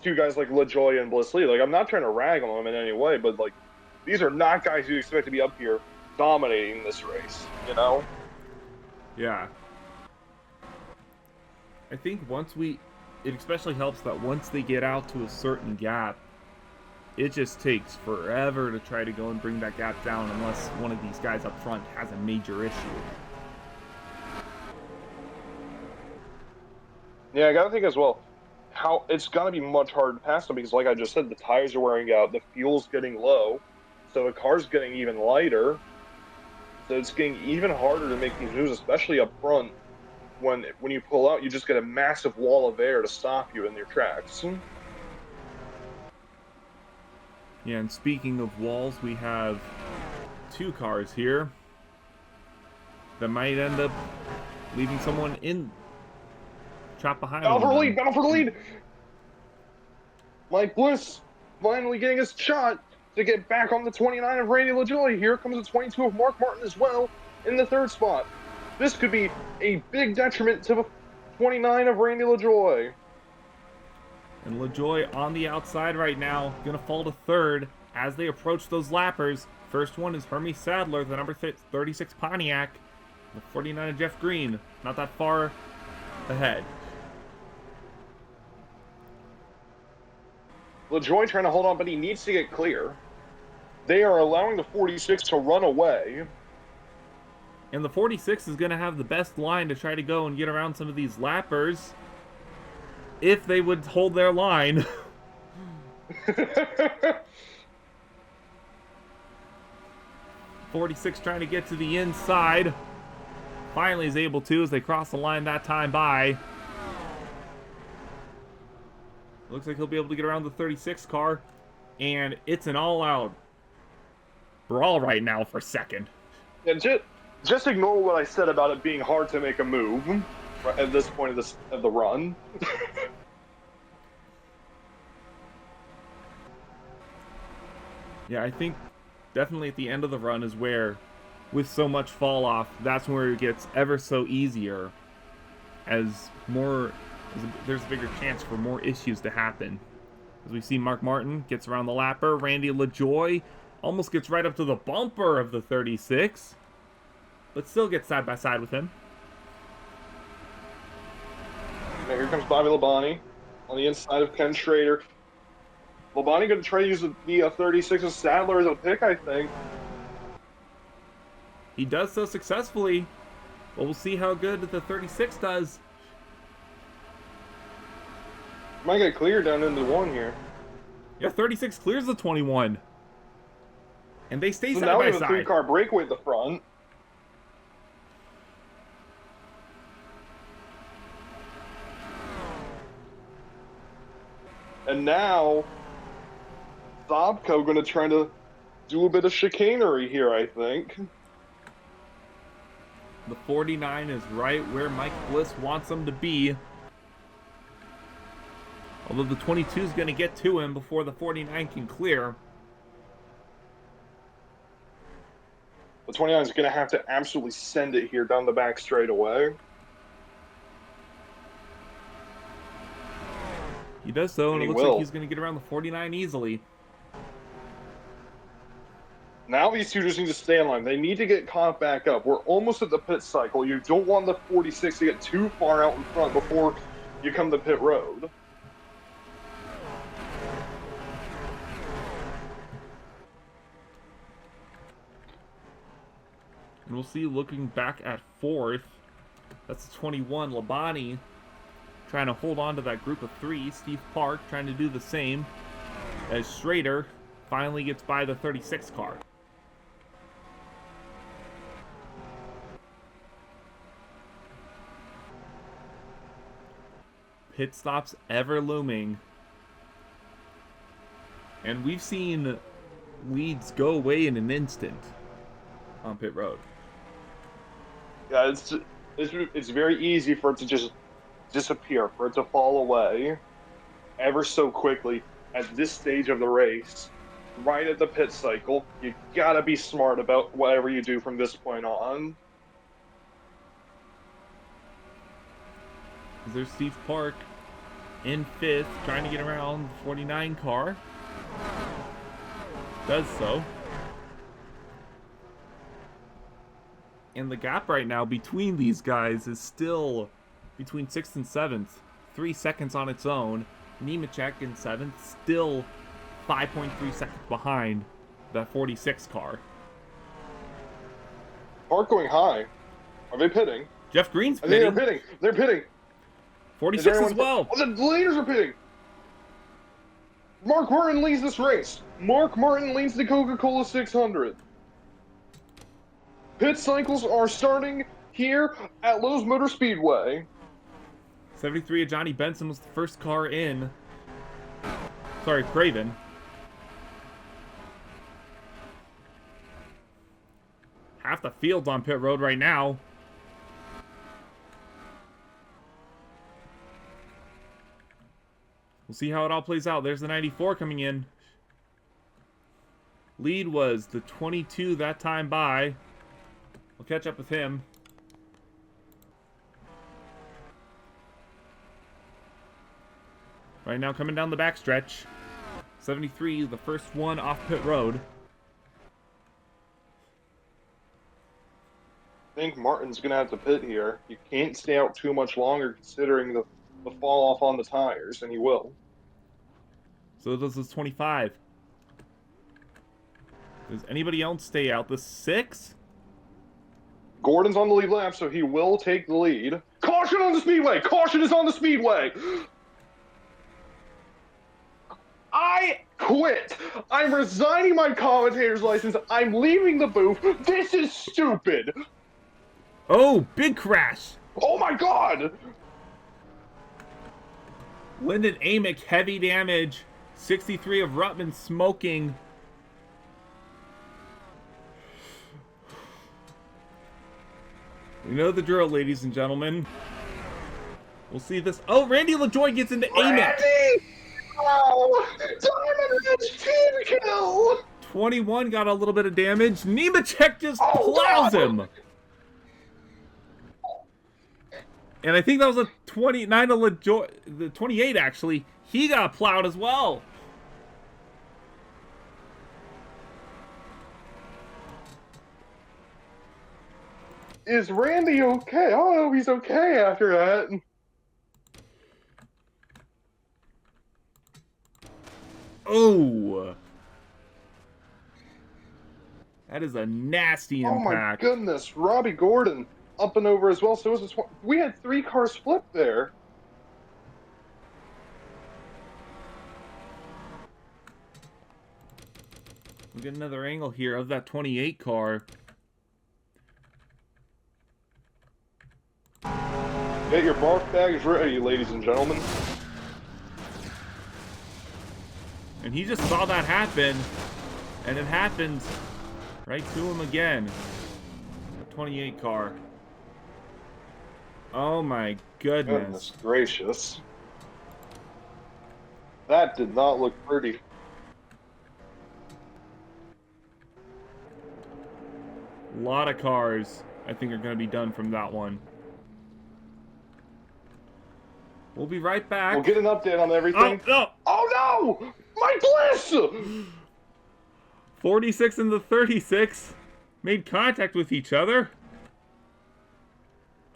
2 guys like LaJoy and Bliss Lee. Like, I'm not trying to rag on them in any way, but, like, these are not guys you expect to be up here dominating this race, you know? Yeah. I think it especially helps that once they get out to a certain gap, it just takes forever to try to go and bring that gap down unless one of these guys up front has a major issue. Yeah, I gotta think as well, how it's gotta be much harder to pass them because, like I just said, the tires are wearing out, the fuel's getting low, so the car's getting even lighter. So it's getting even harder to make these moves, especially up front. When you pull out, you just get a massive wall of air to stop you in your tracks. Yeah, and speaking of walls, we have 2 cars here that might end up leaving someone trapped behind them. Battle for the lead! Mike Bliss finally getting his shot to get back on the 29 of Randy LaJoy. Here comes the 22 of Mark Martin as well in the 3rd spot. This could be a big detriment to the 29 of Randy LaJoy. And LaJoy on the outside right now, gonna fall to 3rd as they approach those lappers. First one is Hermie Sadler, the number 36 Pontiac. The 49 of Jeff Green, not that far ahead. LaJoy trying to hold on, but he needs to get clear. They are allowing the 46 to run away. And the 46 is going to have the best line to try to go and get around some of these lappers. If they would hold their line. 46 trying to get to the inside. Finally is able to as they cross the line that time by. Looks like he'll be able to get around the 36 car. And it's an all-out brawl right now for 2nd. Yeah, just ignore what I said about it being hard to make a move at this point of the run. Yeah, I think definitely at the end of the run is where, with so much fall off, that's where it gets ever so easier. There's a bigger chance for more issues to happen. As we see Mark Martin gets around the lapper, Randy LaJoy almost gets right up to the bumper of the 36, but still gets side by side with him. Now here comes Bobby Labonte on the inside of Ken Schrader. Labonte going to try to use the 36 of Sadler as a pick, I think. He does so successfully, but we'll see how good the 36 does. Might get clear down into 1 here. Yeah, 36 clears the 21. And they stay So side now we by have a side. 3-car breakaway at the front. And now, Sobko going to try to do a bit of chicanery here, I think. The 49 is right where Mike Bliss wants him to be. Although the 22 is going to get to him before the 49 can clear. The 29 is going to have to absolutely send it here down the back straight away. He does so, and it looks will. like he's going to get around the 49 easily. Now these two just need to stay in line. They need to get caught back up. We're almost at the pit cycle. You don't want the 46 to get too far out in front before you come to pit road. And we'll see, looking back at fourth, that's 21, Labani trying to hold on to that group of three. Steve Park trying to do the same as Schrader finally gets by the 36 car. Pit stops ever looming. And we've seen leads go away in an instant on pit road. Yeah, it's very easy for it to just disappear, for it to fall away ever so quickly at this stage of the race. Right at the pit cycle, you gotta be smart about whatever you do from this point on. There's Steve Park in fifth, trying to get around the 49 car. Does so. And the gap right now between these guys is still between 6th and 7th. 3 seconds on its own. Nemechek in 7th, still 5.3 seconds behind that 46 car. Park going high. Are they pitting? Jeff Green's I think pitting. they're pitting. They're pitting. 46 as well. Oh, the leaders are pitting. Mark Martin leads this race. Mark Martin leads the Coca-Cola 600. Pit cycles are starting here at Lowe's Motor Speedway. 73 of Johnny Benson was the first car in. Sorry, Craven. Half the field's on pit road right now. We'll see how it all plays out. There's the 94 coming in. Lead was the 22 that time by. We'll catch up with him. Right now coming down the backstretch. 73, the first one off pit road. I think Martin's going to have to pit here. You can't stay out too much longer considering the fall off on the tires, and he will. So does this 25. Does anybody else stay out? The 6? Gordon's on the lead lap, so he will take the lead. Caution on the speedway! Caution is on the speedway! I quit! I'm resigning my commentator's license. I'm leaving the booth. This is stupid! Oh, big crash! Oh my god! Lyndon Amick, heavy damage. 63 of Ruttman smoking. We know the drill, ladies and gentlemen. We'll see this. Oh, Randy LaJoy gets into Amick. Oh, Diamond Ridge team kill! 21 got a little bit of damage. Nemechek just plows him. And I think that was a 29 of LaJoy. The 28, actually. He got plowed as well. Is Randy okay? I don't know if he's okay after that. Oh. That is a nasty impact. Oh my goodness. Robbie Gordon up and over as well. So it was we had 3 cars flipped there. We'll get another angle here of that 28 car. Get your barf bags ready, ladies and gentlemen. And he just saw that happen. And it happened right to him again. The 28 car. Oh my goodness. Goodness gracious. That did not look pretty. A lot of cars, I think, are going to be done from that one. We'll be right back. We'll get an update on everything. Oh, no! Oh no! My bliss! 46 and the 36 made contact with each other.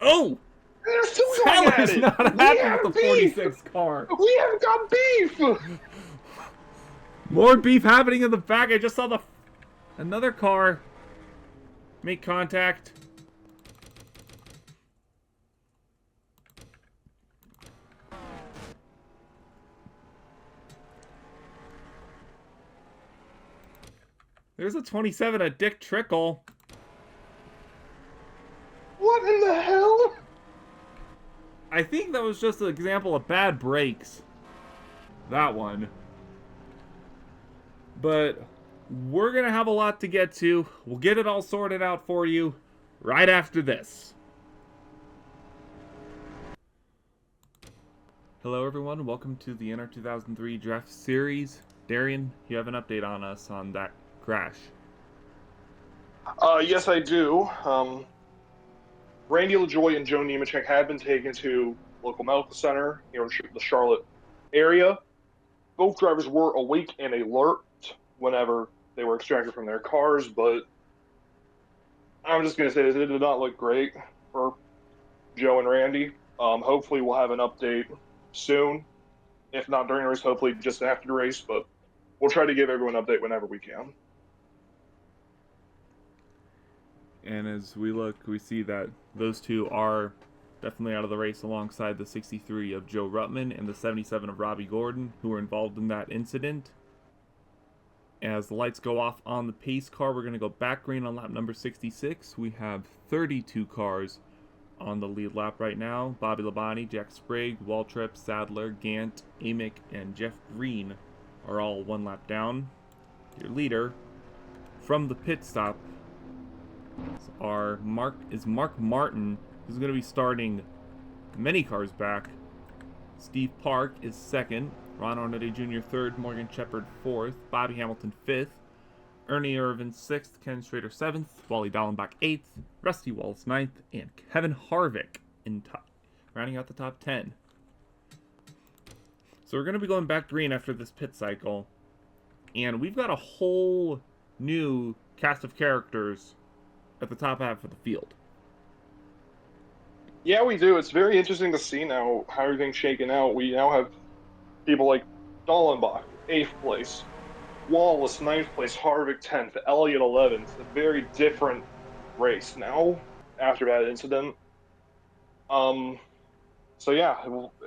Oh! They're still going at Seller's it! not happy with the 46 car. We have got beef! More beef happening in the back. I just saw another car make contact. There's a 27, a Dick Trickle. What in the hell? I think that was just an example of bad brakes. That one. But we're going to have a lot to get to. We'll get it all sorted out for you right after this. Hello everyone, welcome to the NR2003 Draft Series. Darien, you have an update on us on that crash. Yes, I do. Randy LaJoy and Joe Nemechek have been taken to local medical center here in the Charlotte area. Both drivers were awake and alert whenever they were extracted from their cars, but I'm just going to say that it did not look great for Joe and Randy. Hopefully we'll have an update soon. If not during the race, hopefully just after the race, but we'll try to give everyone an update whenever we can. And as we look, we see that those two are definitely out of the race alongside the 63 of Joe Ruttman and the 77 of Robbie Gordon, who were involved in that incident. As the lights go off on the pace car, we're going to go back green on lap number 66. We have 32 cars on the lead lap right now. Bobby Labonte, Jack Sprague, Waltrip, Sadler, Gant, Amick, and Jeff Green are all one lap down. Your leader from the pit stop is Mark Martin, who's going to be starting many cars back. Steve Park is second, Ron Arnetti Jr. third, Morgan Shepard fourth, Bobby Hamilton fifth, Ernie Irvin sixth, Ken Schrader seventh, Wally Dallenbach eighth, Rusty Wallace ninth, and Kevin Harvick rounding out the top 10. So we're going to be going back green after this pit cycle, and we've got a whole new cast of characters at the top half of the field. Yeah, we do. It's very interesting to see now how everything's shaken out. We now have people like Dallenbach, 8th place, Wallace, 9th place, Harvick, 10th, Elliott, 11th. It's a very different race now after that incident. So yeah,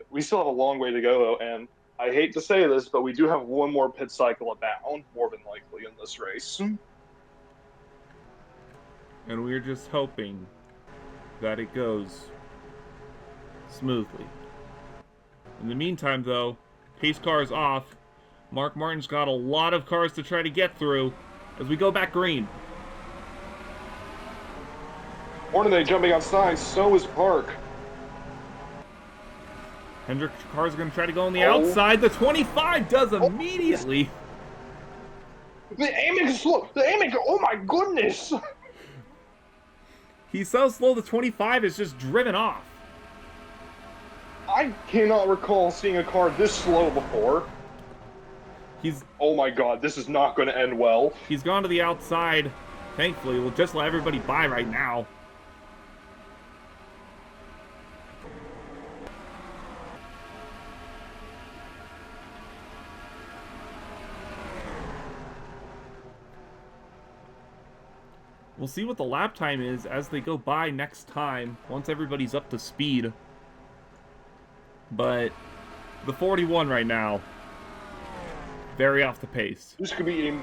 we still have a long way to go, though, and I hate to say this, but we do have one more pit cycle abound, more than likely, in this race. And we're just hoping that it goes smoothly. In the meantime, though, pace car is off. Mark Martin's got a lot of cars to try to get through as we go back green. Hornaday jumping outside, so is Park. Hendrick's car is going to try to go on the outside. The 25 does immediately. The Amick is slow. The Amick, oh my goodness! He's so slow, the 25 is just driven off. I cannot recall seeing a car this slow before. Oh my god, this is not going to end well. He's gone to the outside. Thankfully, we'll just let everybody by right now. We'll see what the lap time is as they go by next time, once everybody's up to speed. But the 41 right now, very off the pace. This could be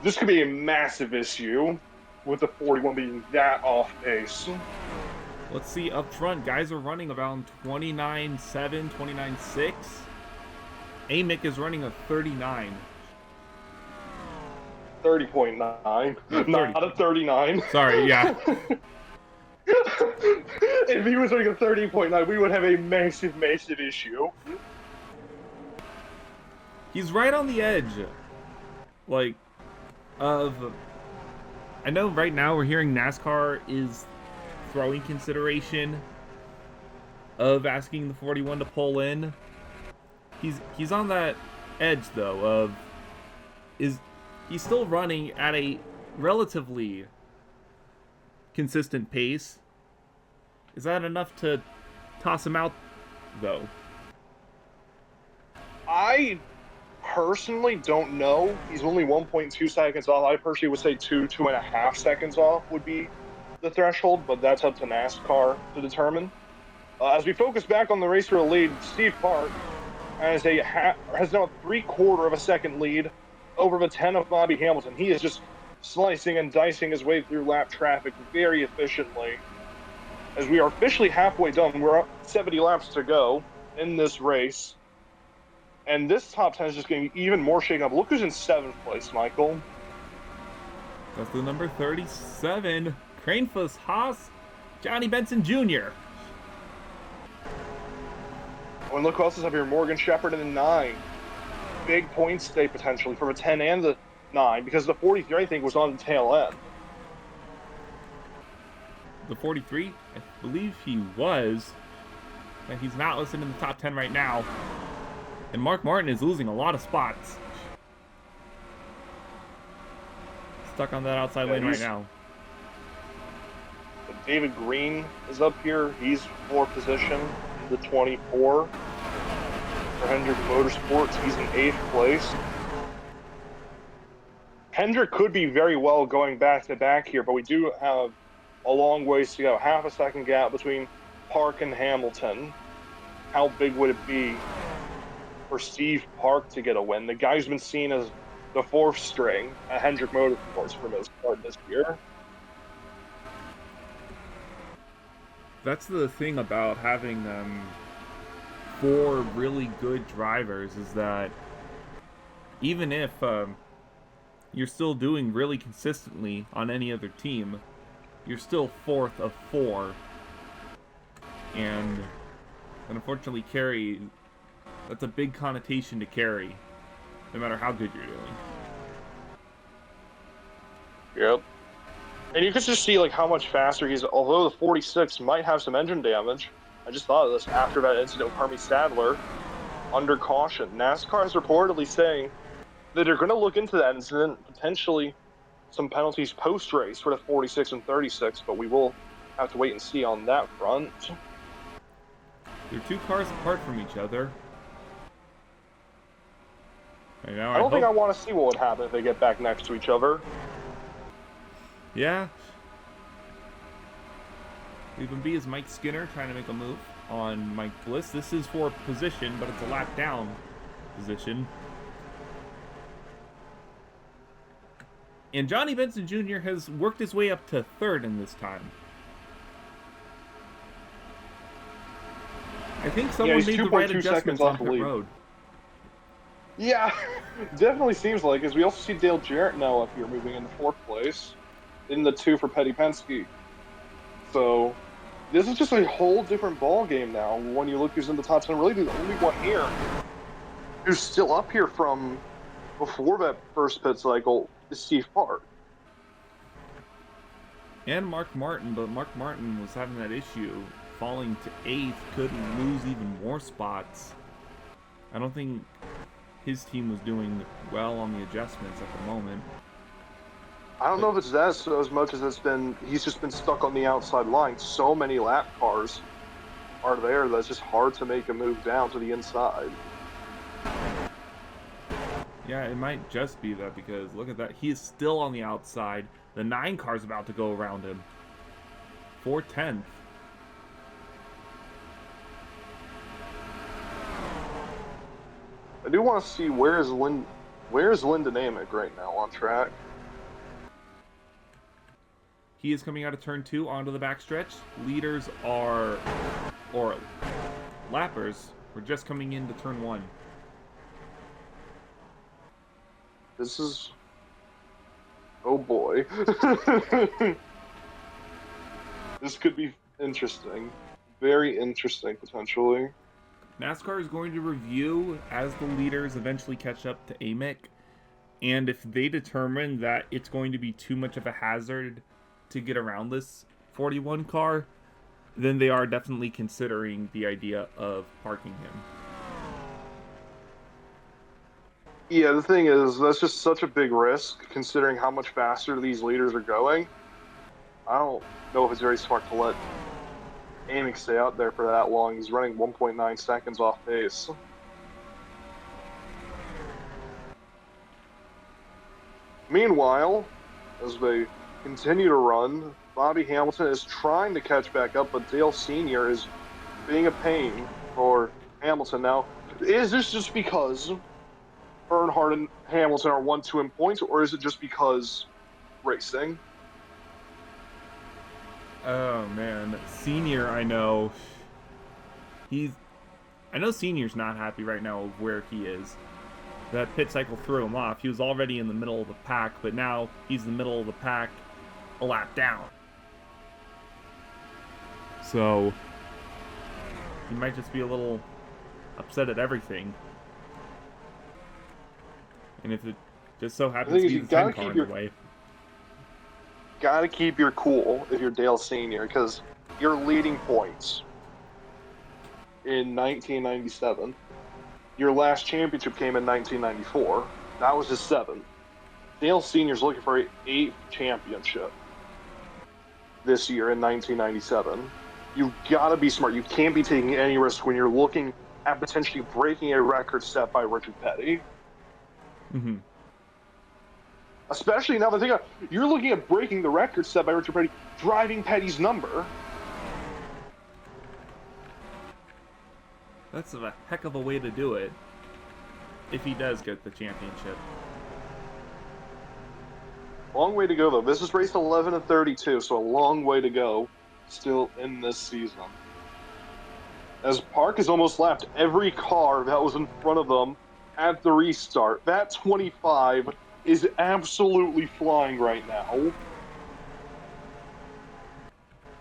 This could be a massive issue with the 41 being that off pace. Let's see, up front, guys are running around 29.7, 29.6. Amick is running a 39. 30.9. No, 30. Not a 39. Sorry, yeah. If he was running a 30.9, we would have a massive, massive issue. He's right on the edge. Like, of... I know right now we're hearing NASCAR is throwing consideration of asking the 41 to pull in. He's on that edge, though, of... He's still running at a relatively consistent pace. Is that enough to toss him out, though? I personally don't know. He's only 1.2 seconds off. I personally would say 2.5 seconds off would be the threshold, but that's up to NASCAR to determine. As we focus back on the race for a lead, Steve Park has now a 3/4 of a second lead over the 10 of Bobby Hamilton. He is just slicing and dicing his way through lap traffic very efficiently. As we are officially halfway done, we're up 70 laps to go in this race. And this top 10 is just getting even more shaken up. Look who's in 7th place, Michael. That's the number 37, Cranefuss Haas, Johnny Benson Jr. Oh, and look who else is up here, Morgan Shepherd in the 9. Big points stay potentially for the 10 and the 9, because the 43, I think, was on the tail end. The 43, I believe he was, and he's not listed in the top 10 right now. And Mark Martin is losing a lot of spots. Stuck on that outside lane right now. David Green is up here. He's 4th position, the 24. For Hendrick Motorsports, he's in 8th place. Hendrick could be very well going back-to-back here, but we do have a long ways to go. Half a second gap between Park and Hamilton. How big would it be for Steve Park to get a win? The guy's been seen as the 4th string at Hendrick Motorsports for the most part this year. That's the thing about having 4 really good drivers, is that even if you're still doing really consistently on any other team, you're still 4th of 4. And unfortunately, that's a big connotation to carry, no matter how good you're doing. Yep. And you can just see like how much faster he's, although the 46 might have some engine damage. I just thought of this after that incident with Hermie Sadler, under caution. NASCAR is reportedly saying that they're going to look into that incident, potentially some penalties post-race for the 46 and 36, but we will have to wait and see on that front. They're 2 cars apart from each other. Right now, I don't think I want to see what would happen if they get back next to each other. Yeah. Leave him be is Mike Skinner trying to make a move on Mike Bliss. This is for position, but it's a lap down position. And Johnny Benson Jr. has worked his way up to 3rd in this time. I think someone made the right adjustments on the road. Yeah, definitely seems like, as we also see Dale Jarrett now up here moving into 4th place in the 2 for Petty Penske. So this is just a whole different ball game now when you look who's in the top 10. Really, the only one here who's still up here from before that first pit cycle is Steve Park. And Mark Martin, but Mark Martin was having that issue, falling to 8th, couldn't lose even more spots. I don't think his team was doing well on the adjustments at the moment. I don't know if it's that as much as he's just been stuck on the outside line. So many lap cars are there that it's just hard to make a move down to the inside. Yeah, it might just be that, because look at that. He is still on the outside. The 9 car's about to go around him. 4/10. I do want to see where's Lyndon Amick right now on track. He is coming out of turn 2 onto the backstretch. Leaders are, or lappers, were just coming into turn 1. This is... Oh boy. This could be interesting. Very interesting, potentially. NASCAR is going to review as the leaders eventually catch up to AMIC, and if they determine that it's going to be too much of a hazard to get around this 41 car, then they are definitely considering the idea of parking him. Yeah, the thing is, that's just such a big risk, considering how much faster these leaders are going. I don't know if it's very smart to let Amick stay out there for that long. He's running 1.9 seconds off pace. Meanwhile, as they continue to run, Bobby Hamilton is trying to catch back up, but Dale Sr. is being a pain for Hamilton. Now, is this just because Earnhardt and Hamilton are 1-2 in points, or is it just because racing? Oh man, Senior, I know Senior's not happy right now of where he is. That pit cycle threw him off. He was already in the middle of the pack, but now he's in the middle of the pack a lap down. So he might just be a little upset at everything. And if it just so happens to be the 10 car in the way. Gotta keep your cool if you're Dale Sr., because you're leading points in 1997. Your last championship came in 1994. That was his 7th. Dale Sr.'s looking for an 8th championship this year in 1997. You've got to be smart. You can't be taking any risk when you're looking at potentially breaking a record set by Richard Petty. Mm-hmm. Especially now that you're looking at breaking the record set by Richard Petty, driving Petty's number. That's a heck of a way to do it, if he does get the championship. Long way to go, though. This is race 11 of 32, so a long way to go still in this season. As Park has almost lapped every car that was in front of them at the restart. That 25 is absolutely flying right now.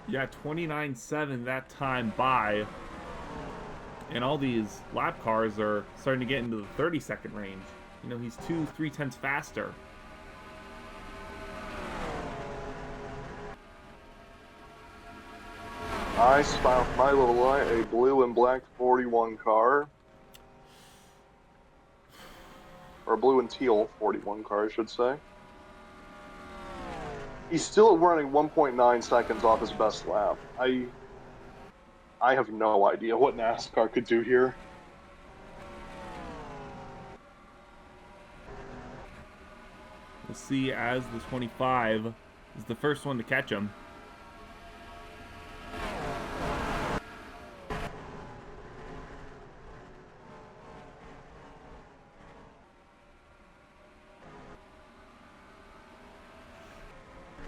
Yeah, 29.7 that time by. And all these lap cars are starting to get into the 30-second range. You know, he's 2-3 tenths faster. I spy off my little eye a blue and black 41 car. Or blue and teal 41 car, I should say. He's still running 1.9 seconds off his best lap. I have no idea what NASCAR could do here. We'll see as the 25 is the first one to catch him.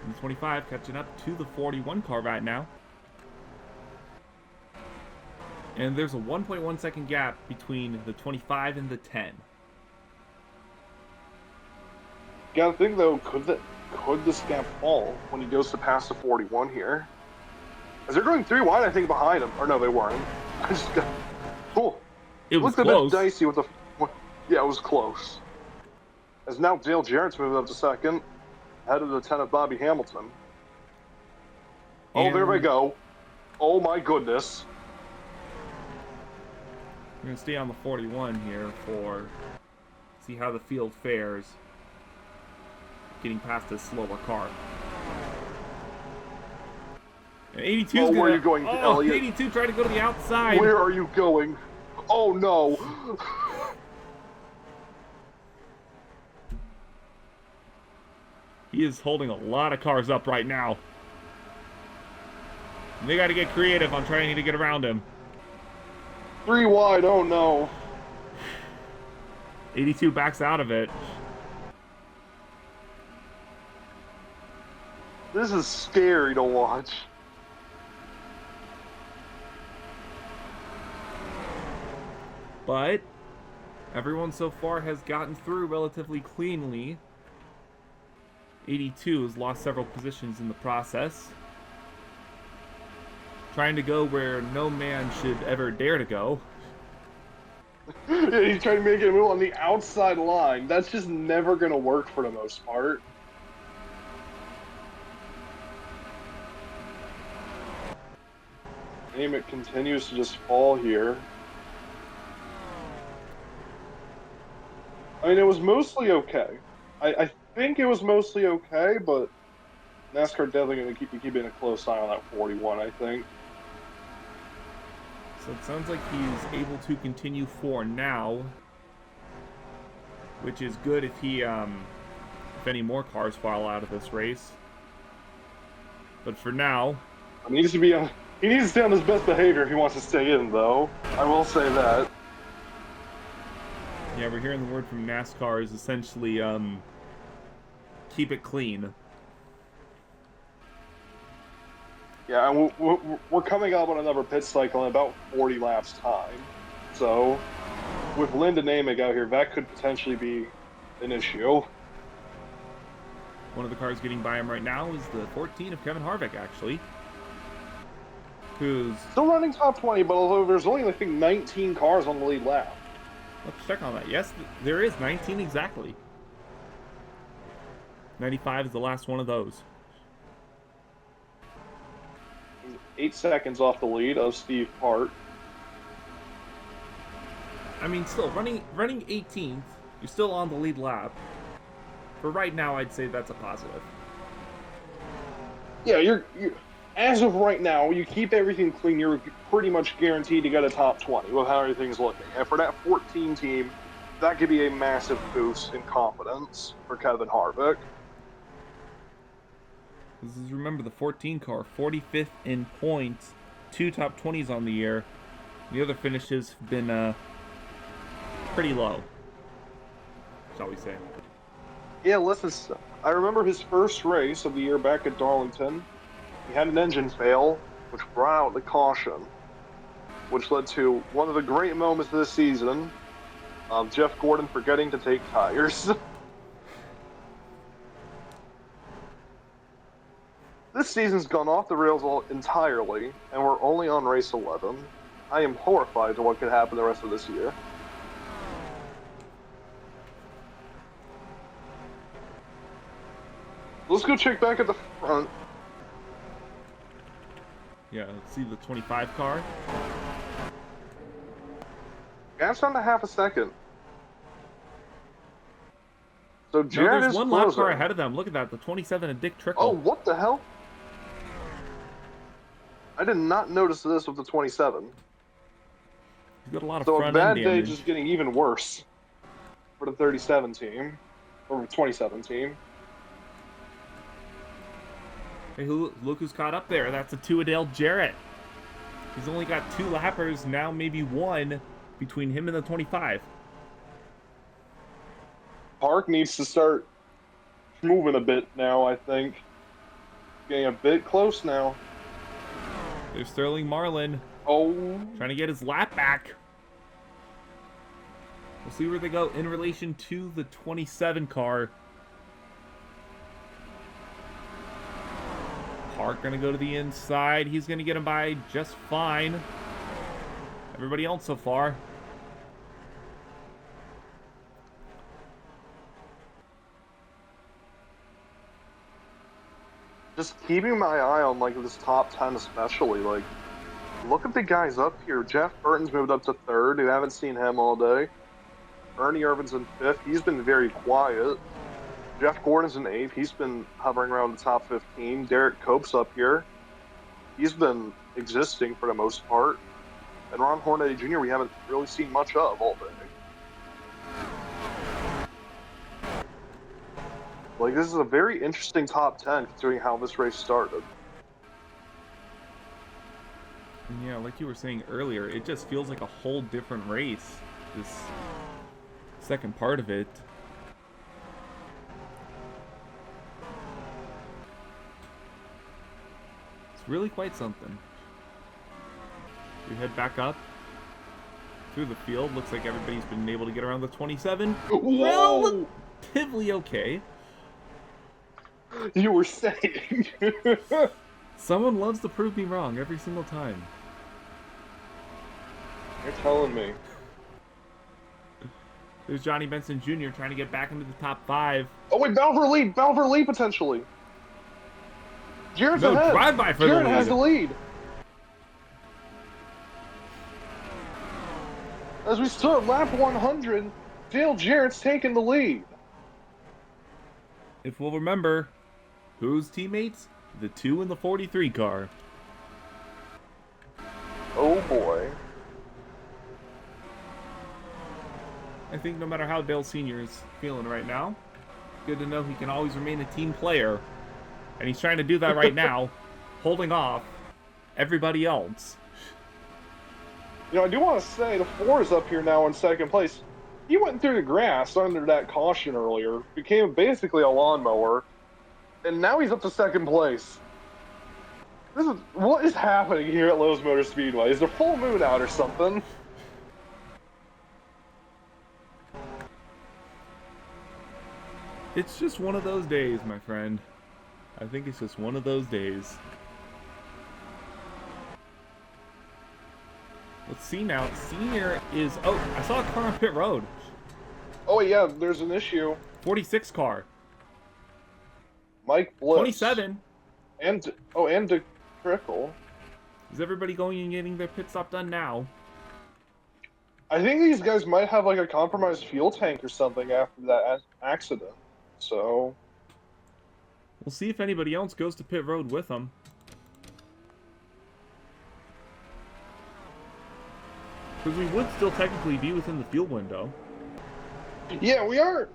And the 25 catching up to the 41 car right now. And there's a 1.1 second gap between the 25 and the 10. Gotta think though, could this gap fall when he goes to pass the 41 here? As they're going 3 wide, I think, behind him. Or no, they weren't. I just got... Cool. It was close. A bit dicey with the... Yeah, it was close. As now Dale Jarrett's moving up to second, ahead of the 10 of Bobby Hamilton. Oh, there we go. Oh my goodness. We're going to stay on the 41 here for see how the field fares getting past this slower car. And 82 where are you going, Elliot? 82 trying to go to the outside. Where are you going? Oh no. He is holding a lot of cars up right now. And they got to get creative on trying to get around him. 3 wide, oh no. 82 backs out of it. This is scary to watch. But everyone so far has gotten through relatively cleanly. 82 has lost several positions in the process. Trying to go where no man should ever dare to go. Yeah, he's trying to make it move on the outside line. That's just never going to work for the most part. It continues to just fall here. I mean, it was mostly okay. I think it was mostly okay, but NASCAR definitely going to keep keeping a close eye on that 41, I think. So it sounds like he's able to continue for now, which is good if he, if any more cars fall out of this race. But for now, he needs to stay on his best behavior if he wants to stay in, though. I will say that. Yeah, we're hearing the word from NASCAR is essentially, keep it clean. Yeah, and we're coming up on another pit cycle in about 40 laps time. So, with Lyndon Amick out here, that could potentially be an issue. One of the cars getting by him right now is the 14 of Kevin Harvick, actually. Who's still running top 20, but although there's only, I think, 19 cars on the lead lap. Let's check on that. Yes, there is 19 exactly. 95 is the last one of those. 8 seconds off the lead of Steve Hart. I mean, still, running 18th, you're still on the lead lap. For right now, I'd say that's a positive. Yeah, you're as of right now, you keep everything clean, you're pretty much guaranteed to get a top 20 with how everything's looking. And for that 14 team, that could be a massive boost in confidence for Kevin Harvick. This is, remember, the 14 car, 45th in points, 2 top 20s on the year. The other finishes have been pretty low, shall we say. Yeah, listen, I remember his first race of the year back at Darlington. He had an engine fail, which brought out the caution, which led to one of the great moments of this season of Jeff Gordon forgetting to take tires. This season's gone off the rails entirely, and we're only on race 11. I am horrified to what could happen the rest of this year. Let's go check back at the front. Yeah, let's see the 25 car. Gap's down to half a second. So No, Jared there's is one lap closing. car ahead of them. Look at that, the 27 of Dick Trickle. Oh, what the hell? I did not notice this with the 27. He's got a lot of So a front bad end day damage. just getting even worse for the 37 team, or 27 team. Hey, look who's caught up there. That's a 2 Adele Jarrett. He's only got 2 lappers, now maybe 1 between him and the 25. Park needs to start moving a bit now, I think. Getting a bit close now. There's Sterling Marlin. Oh. Trying to get his lap back. We'll see where they go in relation to the 27 car. Park gonna go to the inside. He's gonna get him by just fine. Everybody else so far. Just keeping my eye on, like, this top 10 especially. Like, look at the guys up here. Jeff Burton's moved up to 3rd. We haven't seen him all day. Ernie Irvin's in 5th. He's been very quiet. Jeff Gordon's in 8th. He's been hovering around the top 15. Derek Cope's up here. He's been existing for the most part. And Ron Hornaday Jr. we haven't really seen much of all day. Like, this is a very interesting top 10 considering how this race started. Yeah, like you were saying earlier, it just feels like a whole different race. This second part of it. It's really quite something. We head back up through the field. Looks like everybody's been able to get around the 27. Whoa! Relatively okay. You were saying. Someone loves to prove me wrong every single time. You're telling me. There's Johnny Benson Jr. trying to get back into the top 5. Oh wait, Balfour lead potentially. Jared's No, ahead. drive-by for Jared the lead. has the lead. As we start lap 100, Dale Jarrett's taking the lead. If we'll remember, whose teammates? The 2 in the 43 car. Oh boy. I think no matter how Dale Sr. is feeling right now, good to know he can always remain a team player. And he's trying to do that right now, holding off everybody else. You know, I do want to say the 4 is up here now in second place. He went through the grass under that caution earlier, became basically a lawnmower, and now he's up to second place. What is happening here at Lowe's Motor Speedway? Is there full moon out or something? It's just one of those days, my friend. I think it's just one of those days. Let's see now. Senior is... Oh, I saw a car on pit road. Oh yeah, there's an issue. 46 car. Mike Bliss. 27. And De Trickle. Is everybody going and getting their pit stop done now? I think these guys might have like a compromised fuel tank or something after that accident. So We'll see if anybody else goes to pit road with them. Because we would still technically be within the fuel window. yeah, we are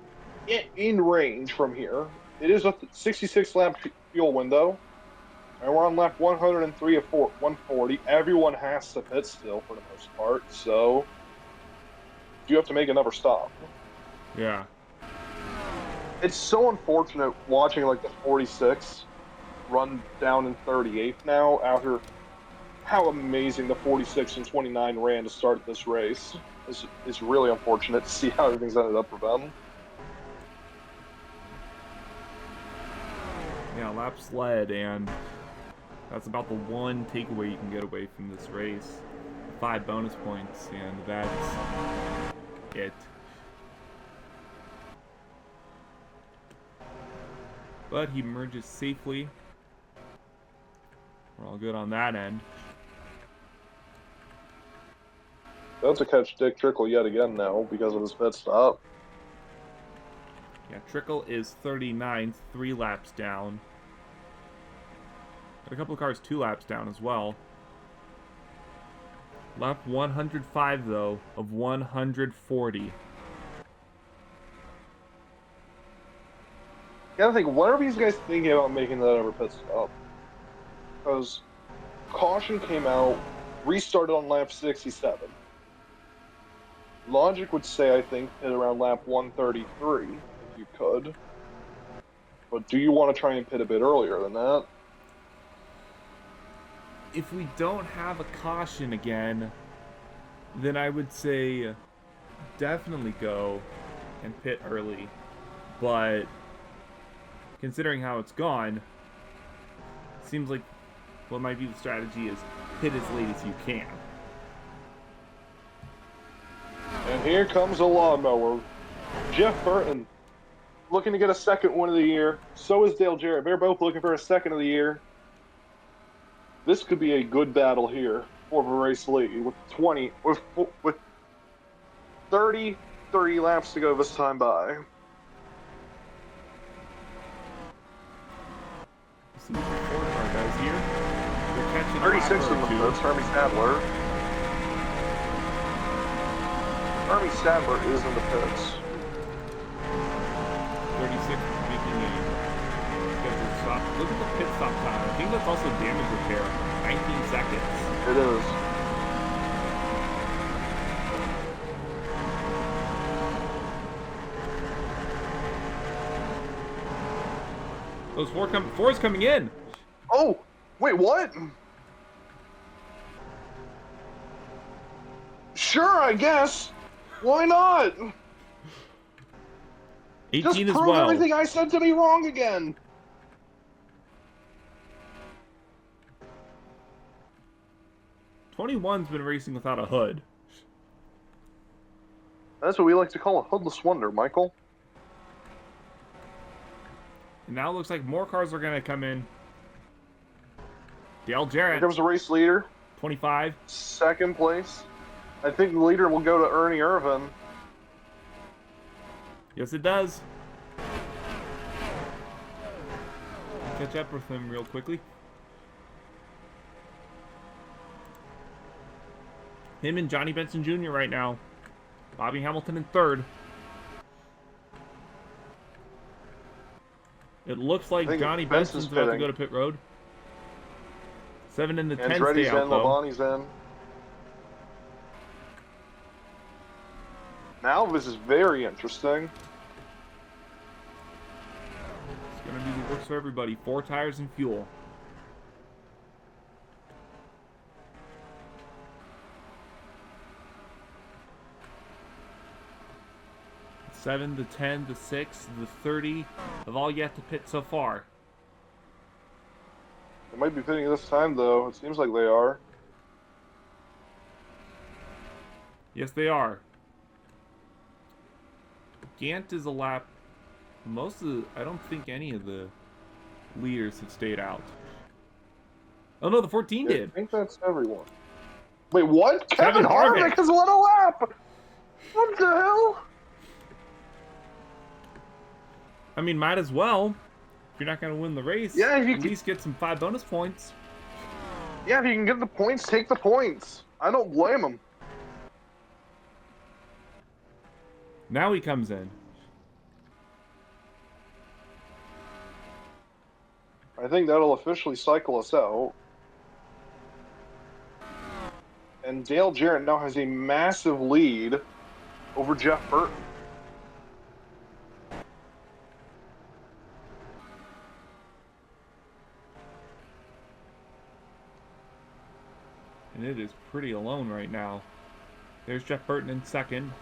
in range from here. It is a 66 lap fuel window. And we're on lap 103 of 140. Everyone has to pit still for the most part, so you have to make another stop. Yeah. It's so unfortunate watching like the 46 run down in 38th now after how amazing the 46 and 29 ran to start this race. It's really unfortunate to see how everything's ended up for them. Yeah, lap sled, and that's about the one takeaway you can get away from this race. 5 bonus points, and that's it. But he merges safely. We're all good on that end. That's to catch Dick Trickle yet again now because of his pit stop. Yeah, Trickle is 39th, 3 laps down. Got a couple of cars 2 laps down as well. Lap 105, though, of 140. Gotta think, what are these guys thinking about making that ever pit stop? Because caution came out, restarted on lap 67. Logic would say, I think, hit around lap 133, if you could. But do you want to try and pit a bit earlier than that? If we don't have a caution again, then I would say definitely go and pit early. But considering how it's gone, seems like what might be the strategy is pit as late as you can. And here comes a lawnmower. Jeff Burton looking to get a second one of the year. So is Dale Jarrett. They're both looking for a second of the year. This could be a good battle here for the race lead with 33 laps to go this time by. See what the Ford car does here. They're catching 36 in the two. pits, Hermie Sadler. Hermie Sadler is in the pits. 36 making a scheduled stop. Look at the pit stop time. I think that's also damage repair. 19 seconds. It is. Those four's coming in. Oh! Wait, what? Sure, I guess. Why not? 18 Just as prove well. everything I said to be wrong again. 21's been racing without a hood. That's what we like to call a hoodless wonder, Michael. And now it looks like more cars are going to come in. Dale Here Jarrett, comes the race leader. 25. Second place. I think the leader will go to Ernie Irvin. Yes, it does. Catch up with him real quickly. Him and Johnny Benson Jr. right now. Bobby Hamilton in third. It looks like Johnny Benson's about to go to pit road. 7 and the 10 stay out, though. Labonte's in. Now this is very interesting. It's going to do the works for everybody. 4 tires and fuel. The 7, the 10, the 6, the 30 have all yet to pit so far. They might be pitting this time, though. It seems like they are. Yes, they are. Gant is a lap. I don't think any of the leaders have stayed out. Oh no, the 14 did. I think that's everyone. Wait, what? Kevin Harvick has won a lap! What the hell? I mean, might as well. If you're not going to win the race, yeah, if you at least get some 5 bonus points. Yeah, if you can get the points, take the points. I don't blame him. Now he comes in. I think that'll officially cycle us out. And Dale Jarrett now has a massive lead over Jeff Burton. And it is pretty alone right now. There's Jeff Burton in second.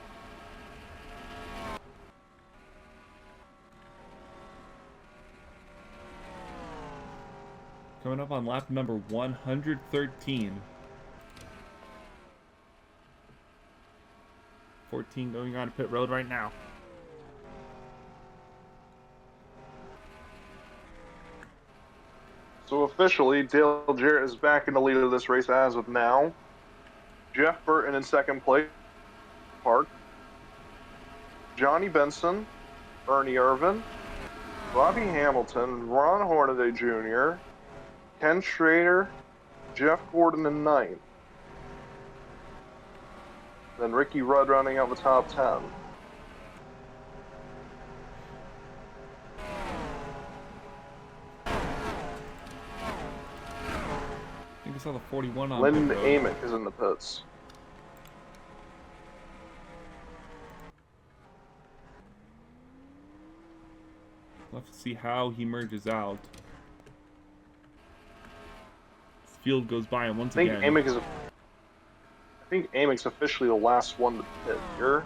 Coming up on lap number 113. 14 going on pit road right now. So officially, Dale Jarrett is back in the lead of this race as of now. Jeff Burton in second place. Park. Johnny Benson, Ernie Irvin, Bobby Hamilton, Ron Hornaday Jr., Ken Schrader, Jeff Gordon in ninth. Then Ricky Rudd rounding out the top 10. I think I saw the 41 on Lyndon pit road. Amick is in the pits. We'll have to see how he merges out. This field goes by him once again. I think Amick's officially the last one to pit here.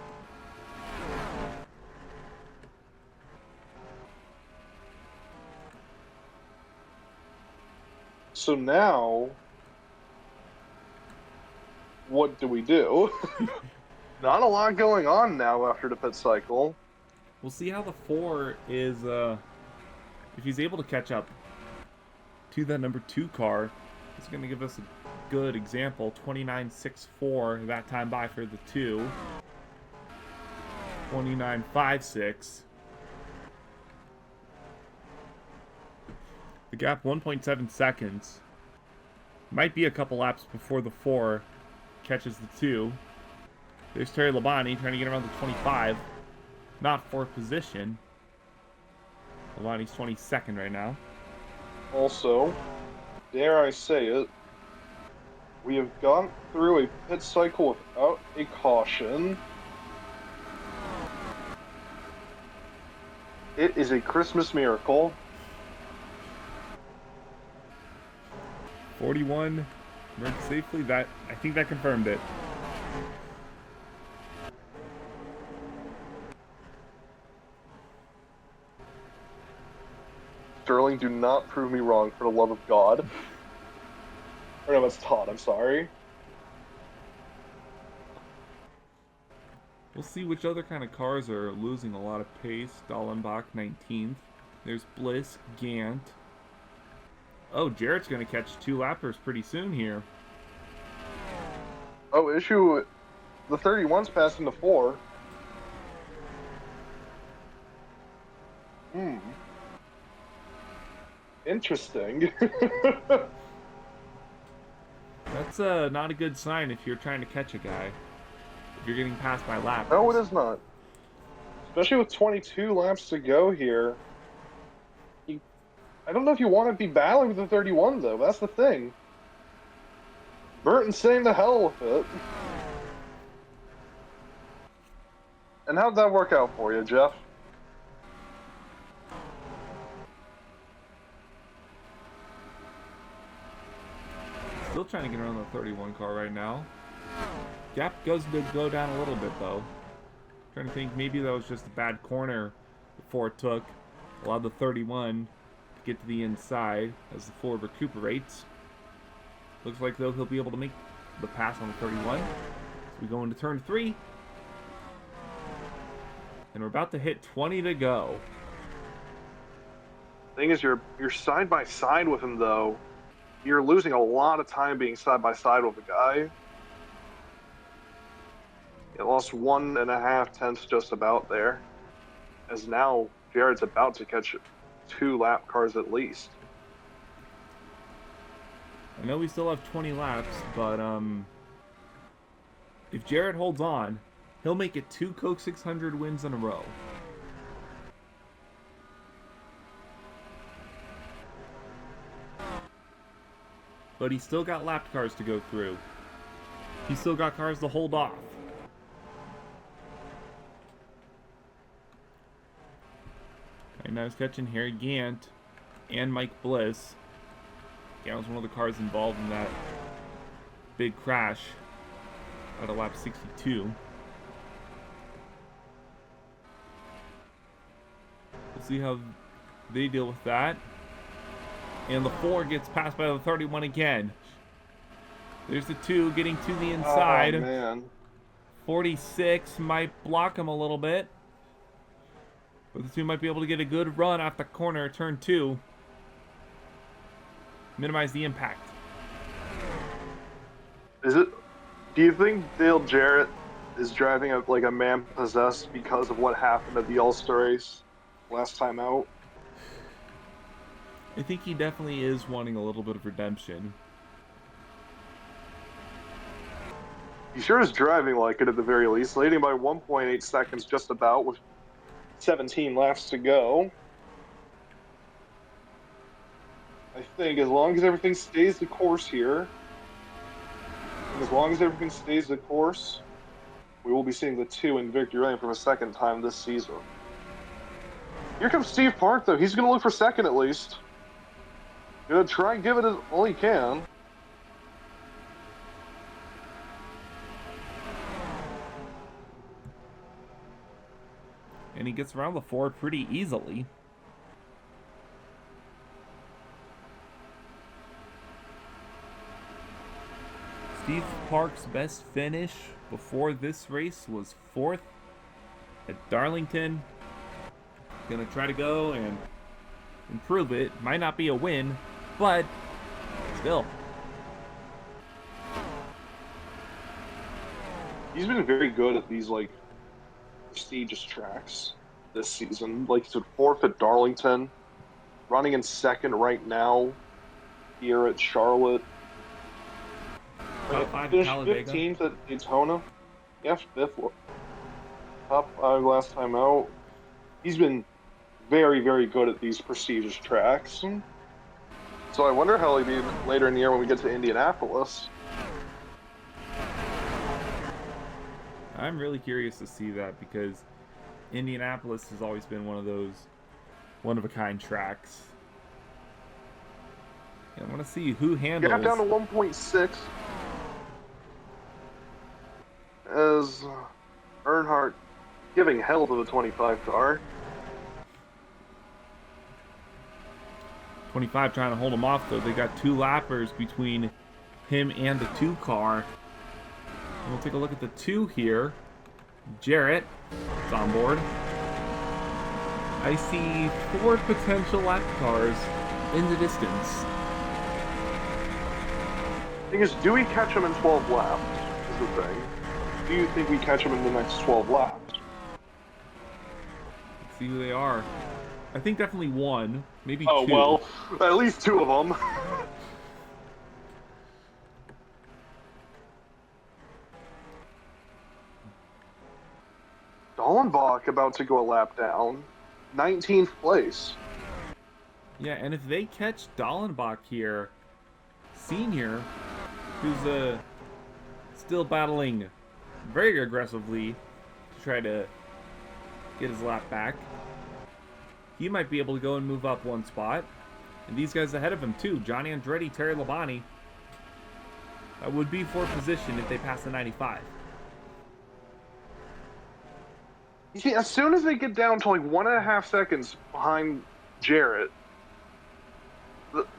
So now, what do we do? Not a lot going on now after the pit cycle. We'll see how the 4 is, if he's able to catch up to that number 2 car. It's going to give us a good example. 29.64 that time by for the 2. 29.56. The gap 1.7 seconds. Might be a couple laps before the 4 catches the 2. There's Terry Labonte trying to get around the 25. Not 4th position. Labonte's 22nd right now. Also, dare I say it, we have gone through a pit cycle without a caution. It is a Christmas miracle. 41 emerged safely. That, I think that confirmed it. Sterling, do not prove me wrong, for the love of God. Or no, that's Todd, I'm sorry. We'll see which other kind of cars are losing a lot of pace. Dallenbach, 19th. There's Bliss, Gant. Oh, Jarrett's going to catch 2 lappers pretty soon here. Oh, issue. The 31's passing the 4. Interesting. That's not a good sign if you're trying to catch a guy. If you're getting passed by lappers. No, it is not. Especially with 22 laps to go here. I don't know if you want to be battling with the 31, though. That's the thing. Burton's saying the hell with it. And how'd that work out for you, Jeff? Still trying to get around the 31 car right now. Gap goes to go down a little bit, though. Trying to think, maybe that was just a bad corner before it took. Allowed the 31 to get to the inside as the Ford recuperates. Looks like, though, he'll be able to make the pass on the 31. So we go into turn 3. And we're about to hit 20 to go. Thing is, you're side by side with him, though. You're losing a lot of time being side by side with the guy. You lost 1.5 tenths just about there. As now, Jared's about to catch 2 lap cars at least. I know we still have 20 laps, but if Jared holds on, he'll make it 2 Coke 600 wins in a row. But he's still got lapped cars to go through. He's still got cars to hold off. And now he's catching Harry Gant and Mike Bliss. Gant was one of the cars involved in that big crash at a lap 62. We'll see how they deal with that. And the 4 gets passed by the 31 again. There's the 2 getting to the inside. Oh, man. 46 might block him a little bit. But the 2 might be able to get a good run off the corner, turn 2. Minimize the impact. Do you think Dale Jarrett is driving like a man possessed because of what happened at the All-Star race last time out? I think he definitely is wanting a little bit of redemption. He sure is driving like it at the very least, leading by 1.8 seconds just about with 17 laps to go. I think as long as everything stays the course here, we will be seeing the 2 in victory lane for a second time this season. Here comes Steve Park, though. He's going to look for second at least. Going to try and give it all he can. And he gets around the 4 pretty easily. Steve Park's best finish before this race was 4th at Darlington. Gonna try to go and improve it. Might not be a win, but still. He's been very good at these, like, prestigious tracks this season. Like, he said, 4th at Darlington, running in 2nd right now here at Charlotte. Finished 15th at Daytona. Yeah, 5th. Top 5 last time out. He's been very, very good at these prestigious tracks. So I wonder how he'll be later in the year when we get to Indianapolis. I'm really curious to see that because Indianapolis has always been one of those one-of-a-kind tracks. I want to see who handles. Gap down to 1.6 as Earnhardt giving hell to the 25 car. 25 trying to hold him off, though. They got 2 lappers between him and the 2 car. And we'll take a look at the 2 here. Jarrett is on board. I see 4 potential lap cars in the distance. Thing is, do we catch him in 12 laps? Is the thing. Do you think we catch him in the next 12 laps? Let's see who they are. I think definitely 1, maybe 2. Oh, well, at least 2 of them. Dallenbach about to go a lap down. 19th place. Yeah, and if they catch Dallenbach here, Senior, who's still battling very aggressively to try to get his lap back, he might be able to go and move up 1 spot. And these guys ahead of him too, John Andretti, Terry Labonte. That would be 4th position if they pass the 95. You see, as soon as they get down to like 1.5 seconds behind Jarrett,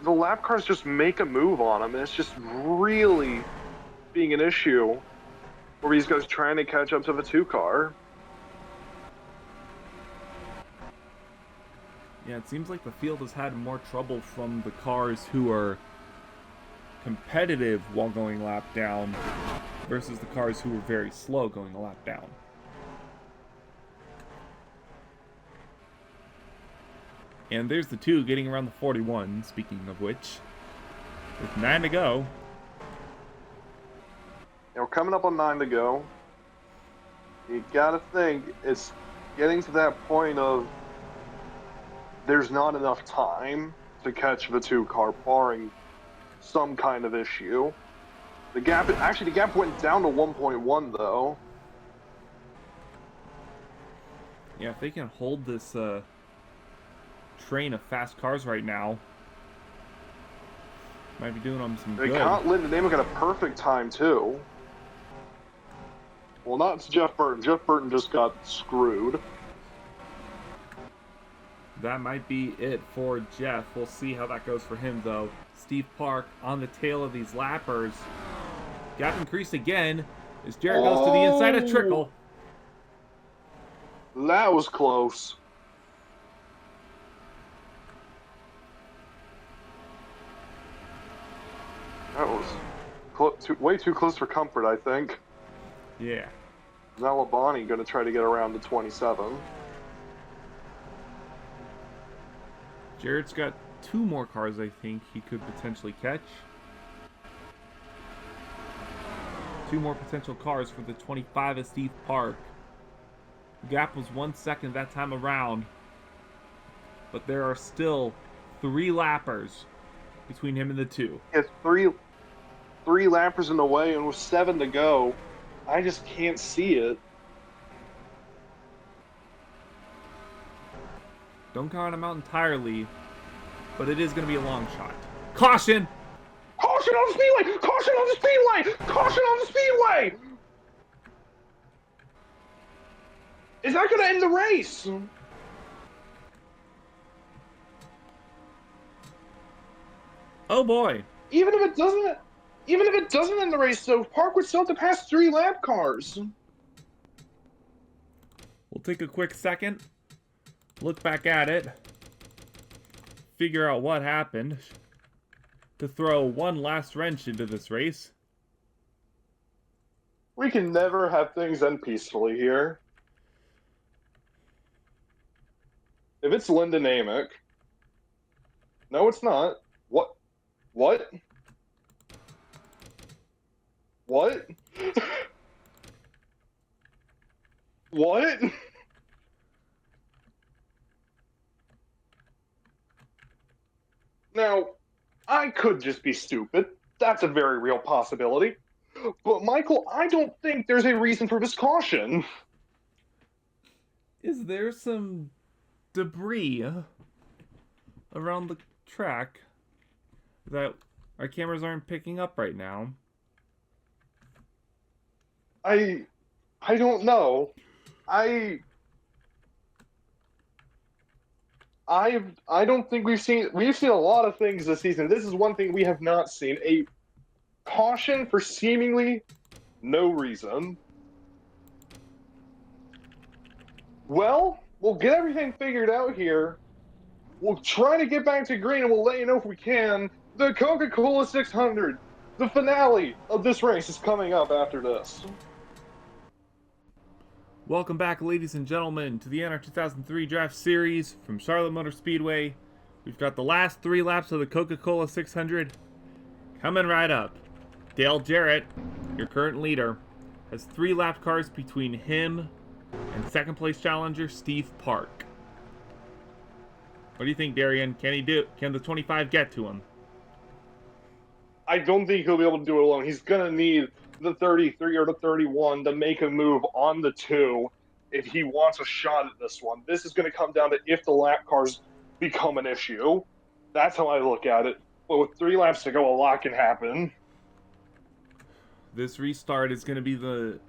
the lap cars just make a move on him, and it's just really being an issue where these guys trying to catch up to the 2 car. Yeah, it seems like the field has had more trouble from the cars who are competitive while going lap down versus the cars who are very slow going a lap down. And there's the 2 getting around the 41, speaking of which. With 9 to go. We're coming up on 9 to go. You gotta think, it's getting to that point of there's not enough time to catch the 2 car, barring some kind of issue. The gap went down to 1.1 though. Yeah, if they can hold this train of fast cars right now, might be doing them some good. They caught Lyndon Amick at a perfect time too. Well, not Jeff Burton. Jeff Burton just got screwed. That might be it for Jeff. We'll see how that goes for him, though. Steve Park on the tail of these lappers. Gap increased again as Jarrett goes to the inside of Trickle. That was close. That was way too close for comfort, I think. Yeah. Now Labonte going to try to get around to 27. Jarrett's got 2 more cars I think he could potentially catch. 2 more potential cars for the 25 of Steve Park. The gap was 1 second that time around. But there are still 3 lappers between him and the 2. It's three lappers in the way, and with 7 to go, I just can't see it. Don't count him out entirely, but it is going to be a long shot. Caution! Caution on the speedway! Caution on the speedway! Caution on the speedway! Is that going to end the race? Oh boy! Even if it doesn't end the race, though, Park would still have to pass 3 lap cars. We'll take a quick second, look back at it, figure out what happened, to throw one last wrench into this race. We can never have things end peacefully here. If it's Lyndon Amick... No, it's not. What? What? What? What? Now, I could just be stupid. That's a very real possibility. But, Michael, I don't think there's a reason for this caution. Is there some debris around the track? that our cameras aren't picking up right now. I don't know. I don't think we've seen a lot of things this season. This is one thing we have not seen. A caution for seemingly no reason. Well, we'll get everything figured out here. We'll try to get back to green and we'll let you know if we can. The Coca-Cola 600, the finale of this race is coming up after this. Welcome back, ladies and gentlemen, to the NR 2003 Draft Series from Charlotte Motor Speedway. We've got the last 3 laps of the Coca-Cola 600 coming right up. Dale Jarrett, your current leader, has 3 lap cars between him and second place challenger Steve Park. What do you think, Darien? Can the 25 get to him? I don't think he'll be able to do it alone. He's going to need the 33 or the 31 to make a move on the 2 if he wants a shot at this one. This is going to come down to if the lap cars become an issue. That's how I look at it. But with 3 laps to go, a lot can happen. This restart is going to be the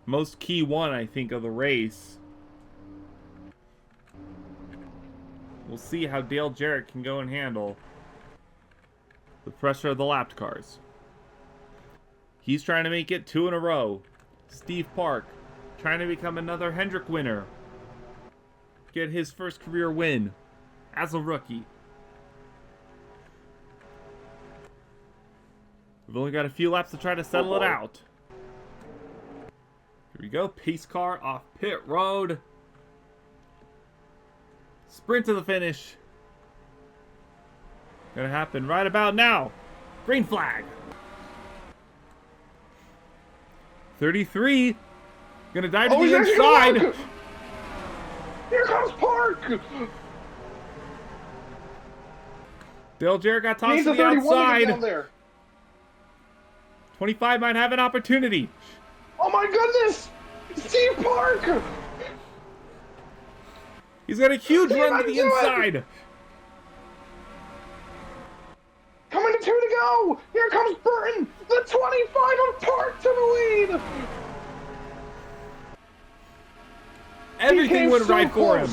most key one, I think, of the race. We'll see how Dale Jarrett can go and handle the pressure of the lapped cars. He's trying to make it 2 in a row. Steve Park trying to become another Hendrick winner. Get his first career win as a rookie. We've only got a few laps to try to settle it out. Here we go. Pace car off pit road. Sprint to the finish. Gonna happen right about now. Green flag. 33. Gonna dive to the inside. Here comes Park. Dale Jarrett got tossed to the outside. Down there. 25 might have an opportunity. Oh my goodness! Steve Park! He's got a huge run to the inside. Coming to 2 to go! Here comes Burton! The 25 of Park to the lead! Everything went right for him.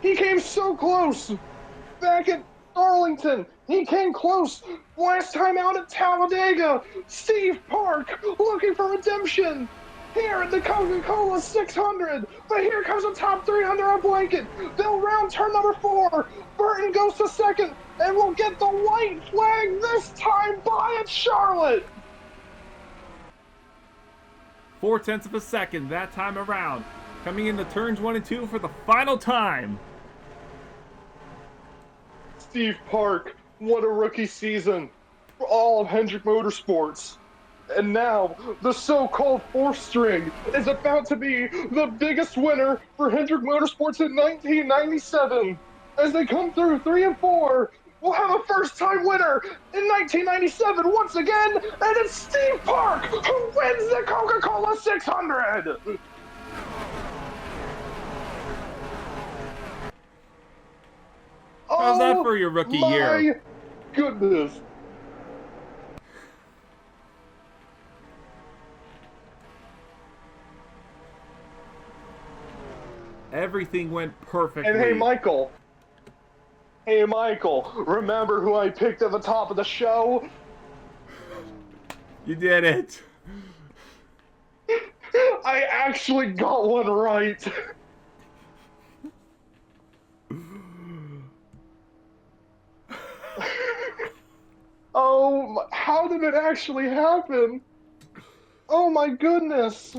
He came so close! Back at Arlington, he came close! Last time out at Talladega, Steve Park looking for redemption! Here at the Coca-Cola 600, but here comes the top 300 on blanket. They'll round turn number 4. Burton goes to second, and we'll get the white flag this time by at Charlotte. 0.4 of a second that time around. Coming into turns 1 and 2 for the final time. Steve Park, what a rookie season for all of Hendrick Motorsports. And now, the so-called 4th string is about to be the biggest winner for Hendrick Motorsports in 1997. As they come through 3 and 4, we'll have a first-time winner in 1997 once again, and it's Steve Park who wins the Coca-Cola 600! How's that for your rookie year? My goodness. Everything went perfectly. And hey, Michael, remember who I picked at the top of the show? You did it. I actually got one right. Oh, how did it actually happen? Oh my goodness.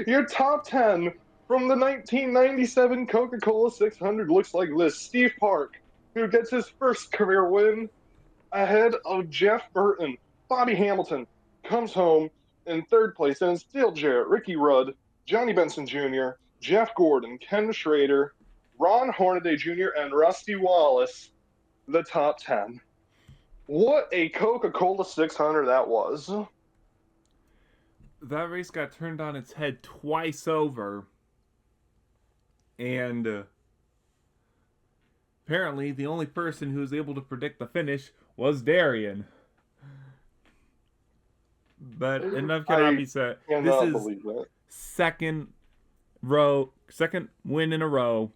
Your top 10 from the 1997 Coca-Cola 600 looks like this. Steve Park, who gets his first career win ahead of Jeff Burton. Bobby Hamilton comes home in 3rd place, and it's Dale Jarrett, Ricky Rudd, Johnny Benson Jr., Jeff Gordon, Ken Schrader, Ron Hornaday Jr., and Rusty Wallace, the top 10. What a Coca-Cola 600 that was. that race got turned on its head twice over. And apparently the only person who was able to predict the finish was Darien. But enough cannot be said. This is second win in a row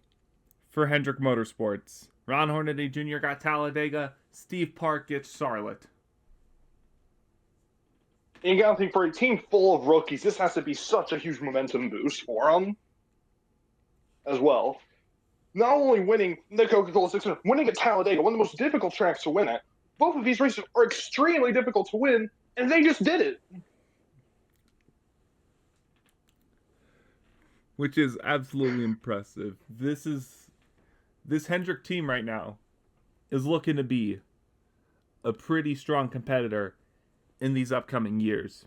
for Hendrick Motorsports. Ron Hornaday Jr. got Talladega. Steve Park gets Charlotte. You gotta think, for a team full of rookies, this has to be such a huge momentum boost for them as well. Not only winning the Coca-Cola 600, winning at Talladega, one of the most difficult tracks to win at. Both of these races are extremely difficult to win, and they just did it. Which is absolutely impressive. This Hendrick team right now is looking to be a pretty strong competitor in these upcoming years.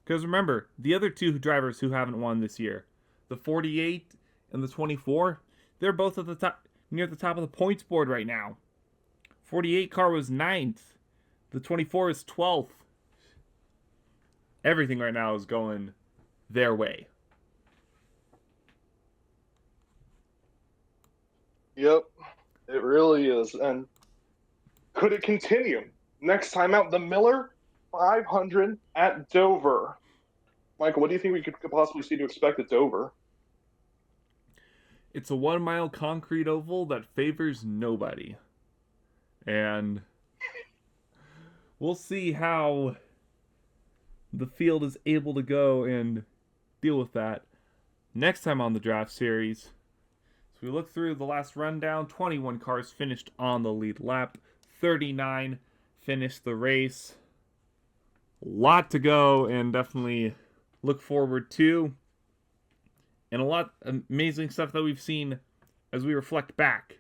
Because remember, the other two drivers who haven't won this year, the 48 and the 24, they're both at the top, near the top of the points board right now. 48 car was 9th. The 24 is 12th. Everything right now is going their way. Yep, it really is. And could it continue? Next time out, the Miller 500 at Dover. Michael, what do you think we could possibly see to expect at Dover? It's a 1 mile concrete oval that favors nobody. And we'll see how the field is able to go and deal with that next time on the draft series. So we look through the last rundown. 21 cars finished on the lead lap. 39 finished the race. A lot to go, and definitely look forward to. And a lot of amazing stuff that we've seen as we reflect back.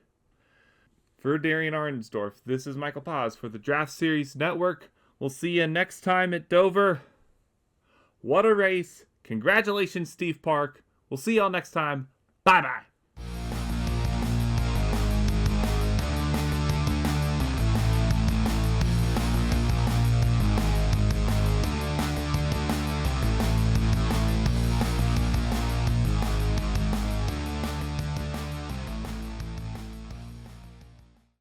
For Darien Arnsdorff, this is Michael Paz for the Draft Series Network. We'll see you next time at Dover. What a race. Congratulations, Steve Park. We'll see y'all next time. Bye-bye.